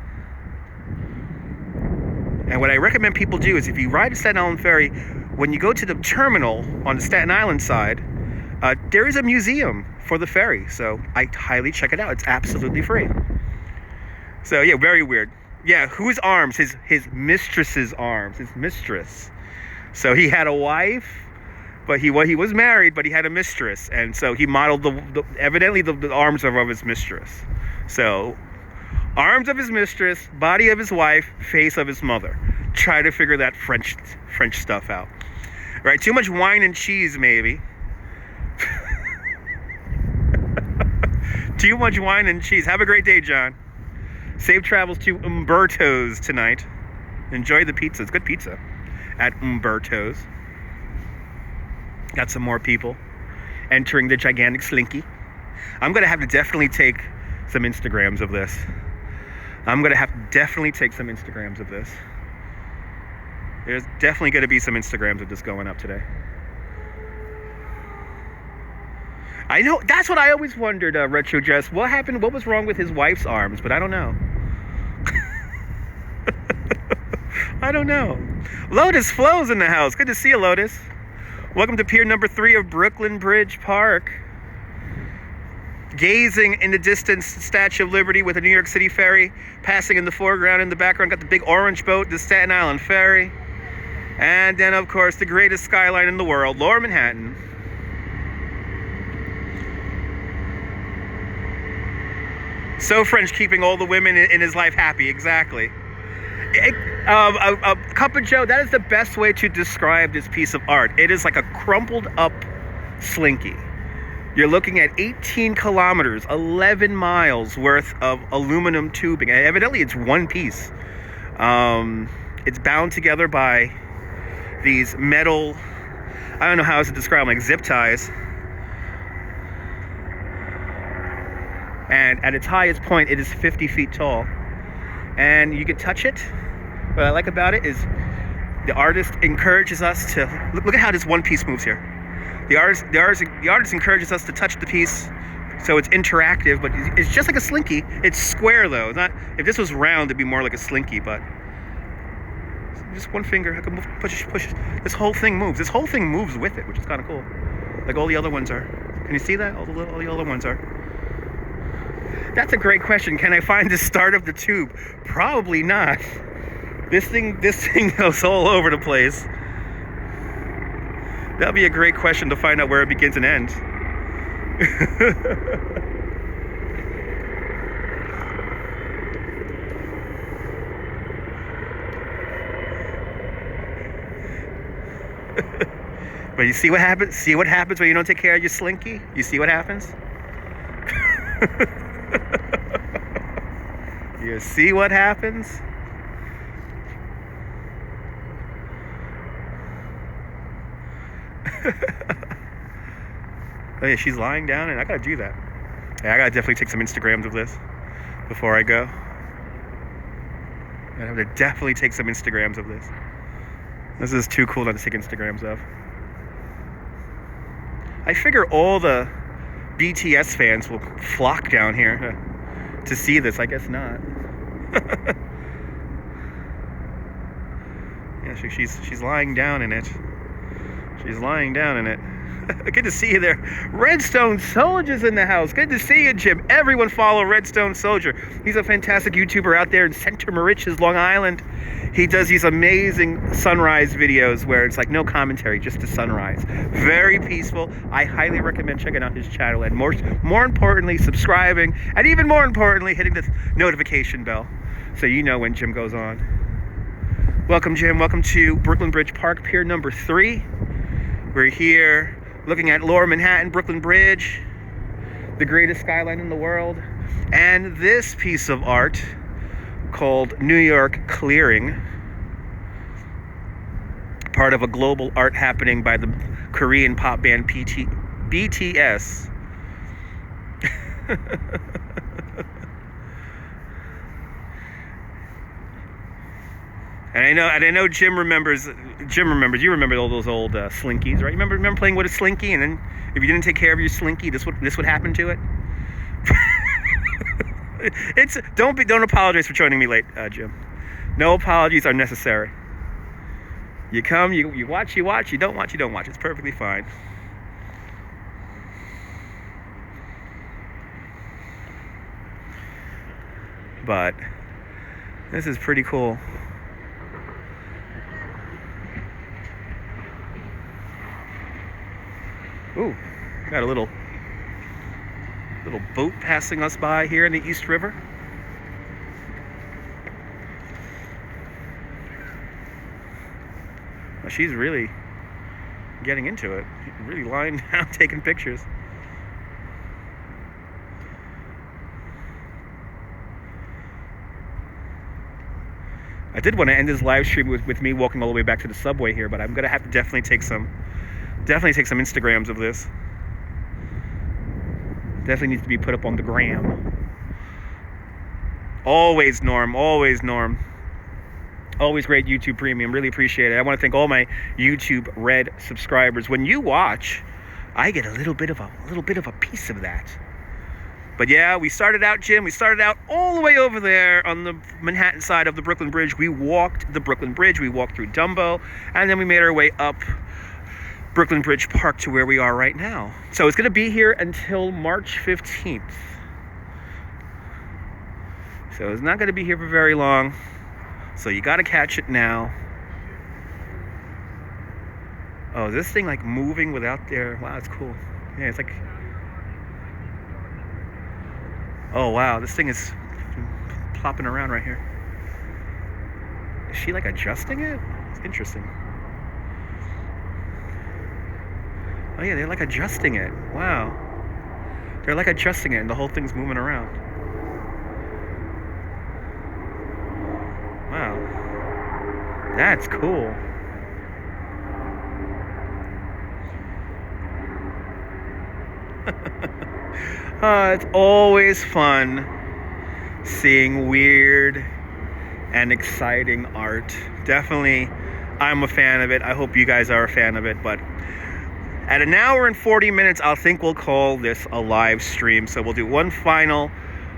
And what I recommend people do is if you ride the Staten Island ferry, when you go to the terminal on the Staten Island side, there is a museum for the ferry. So I highly check it out. It's absolutely free. So yeah, very weird. Yeah, whose arms? His mistress's arms. His mistress. So he had a wife, but he was married, but he had a mistress. And so he modeled evidently the arms of his mistress. So arms of his mistress, body of his wife, face of his mother. Try to figure that French stuff out. Right? Too much wine and cheese, maybe. Too much wine and cheese. Have a great day, John. Safe travels to Umberto's tonight. Enjoy the pizza. It's good pizza at Umberto's. Got some more people entering the gigantic slinky. I'm going to have to definitely take some Instagrams of this. There's definitely going to be some Instagrams of this going up today. I know, that's what I always wondered, Retro Jess. What happened? What was wrong with his wife's arms? But I don't know. I don't know. Lotus Flows in the house. Good to see you, Lotus. Welcome to pier number 3 of Brooklyn Bridge Park. Gazing in the distance, Statue of Liberty with a New York City ferry passing in the foreground. In the background, got the big orange boat, the Staten Island ferry. And then, of course, the greatest skyline in the world, Lower Manhattan. So French, keeping all the women in his life happy, exactly. Cup of Joe, that is the best way to describe this piece of art. It is like a crumpled up slinky. You're looking at 18 kilometers, 11 miles worth of aluminum tubing. And evidently it's one piece. It's bound together by these metal, I don't know how else to describe them, like zip ties. And at its highest point, it is 50 feet tall. And you can touch it. What I like about it is the artist encourages us to, look at how this one piece moves here. The artist encourages us to touch the piece so it's interactive, but it's just like a slinky. It's square though. It's not, if this was round, it'd be more like a slinky, but just one finger, I can move, push. This whole thing moves. This whole thing moves with it, which is kind of cool. Like all the other ones are. Can you see that? All the other ones are. That's a great question. Can I find the start of the tube? Probably not. This thing goes all over the place. That'd be a great question to find out where it begins and ends. But you see what happens? See what happens when you don't take care of your slinky? You see what happens? You see what happens? Oh yeah, she's lying down, and I gotta do that. Yeah, I gotta definitely take some Instagrams of this before I go. I have to definitely take some Instagrams of this. This is too cool not to take Instagrams of. I figure all the BTS fans will flock down here to see this. I guess not. Yeah, she's lying down in it. She's lying down in it. Good to see you there. Redstone Soldier's in the house. Good to see you, Jim. Everyone follow Redstone Soldier. He's a fantastic YouTuber out there in Center Moriches, Long Island. He does these amazing sunrise videos where it's like no commentary, just the sunrise. Very peaceful. I highly recommend checking out his channel, and more importantly, subscribing, and even more importantly, hitting the notification bell so you know when Jim goes on. Welcome, Jim. Welcome to Brooklyn Bridge Park, Pier number 3. We're here looking at Lower Manhattan, Brooklyn Bridge, the greatest skyline in the world, and this piece of art called New York Clearing, part of a global art happening by the Korean pop band BTS. And I know Jim remembers. You remember all those old slinkies, right? You remember playing with a slinky, and then if you didn't take care of your slinky, this would happen to it. Don't apologize for joining me late, Jim. No apologies are necessary. You come, you watch, you don't watch, you don't watch. It's perfectly fine. But this is pretty cool. Ooh, got a little boat passing us by here in the East River. Well, she's really getting into it. Really lying down, taking pictures. I did want to end this live stream with me walking all the way back to the subway here, but I'm gonna have to definitely take some Instagrams of this. Definitely needs to be put up on the gram. Always Norm. Always great YouTube Premium. Really appreciate it. I want to thank all my YouTube Red subscribers. When you watch, I get a little bit of a piece of that. But yeah, we started out, Jim. We started out all the way over there on the Manhattan side of the Brooklyn Bridge. We walked the Brooklyn Bridge. We walked through Dumbo, and then we made our way up Brooklyn Bridge Park to where we are right now. So it's going to be here until March 15th. So it's not going to be here for very long. So you got to catch it now. Oh, is this thing like moving without their... Wow, it's cool. Yeah, it's like... Oh, wow, this thing is plopping around right here. Is she like adjusting it? It's interesting. Oh yeah, they're like adjusting it. Wow. They're like adjusting it and the whole thing's moving around. Wow. That's cool. It's always fun seeing weird and exciting art. Definitely, I'm a fan of it. I hope you guys are a fan of it, but at 1 hour and 40 minutes, I think we'll call this a live stream. So we'll do one final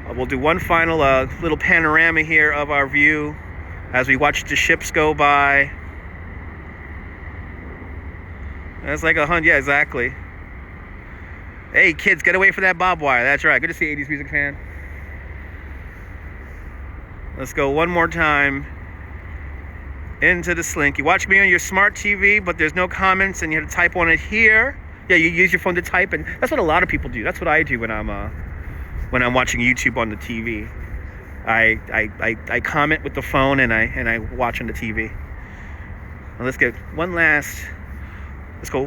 little panorama here of our view as we watch the ships go by. That's like 100, yeah, exactly. Hey kids, get away from that barbed wire. That's right. Good to see you, 80s music fan. Let's go one more time into the Slinky. Watch me on your smart TV, but there's no comments, and you have to type on it here. Yeah, you use your phone to type, and that's what a lot of people do. That's what I do when I'm watching YouTube on the TV. I comment with the phone, and I watch on the TV. Now let's get one last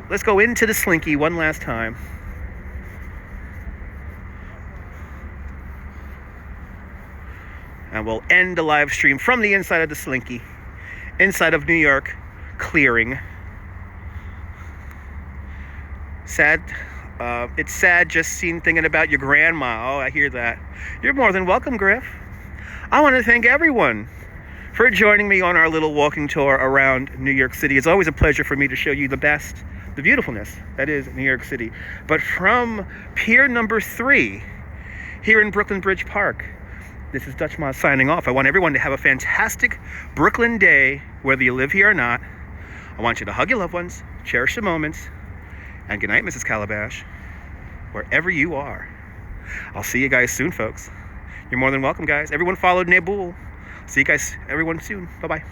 Let's go into the Slinky one last time. And we'll end the live stream from the inside of the Slinky, inside of New York, clearing. Sad. It's sad just thinking about your grandma. Oh, I hear that. You're more than welcome, Griff. I want to thank everyone for joining me on our little walking tour around New York City. It's always a pleasure for me to show you the beautifulness that is New York City. But from pier number 3 here in Brooklyn Bridge Park, this is Dutch Moz signing off. I want everyone to have a fantastic Brooklyn day, whether you live here or not. I want you to hug your loved ones, cherish the moments, and good night, Mrs. Calabash, wherever you are. I'll see you guys soon, folks. You're more than welcome, guys. Everyone followed Nabul. See you guys, everyone, soon. Bye-bye.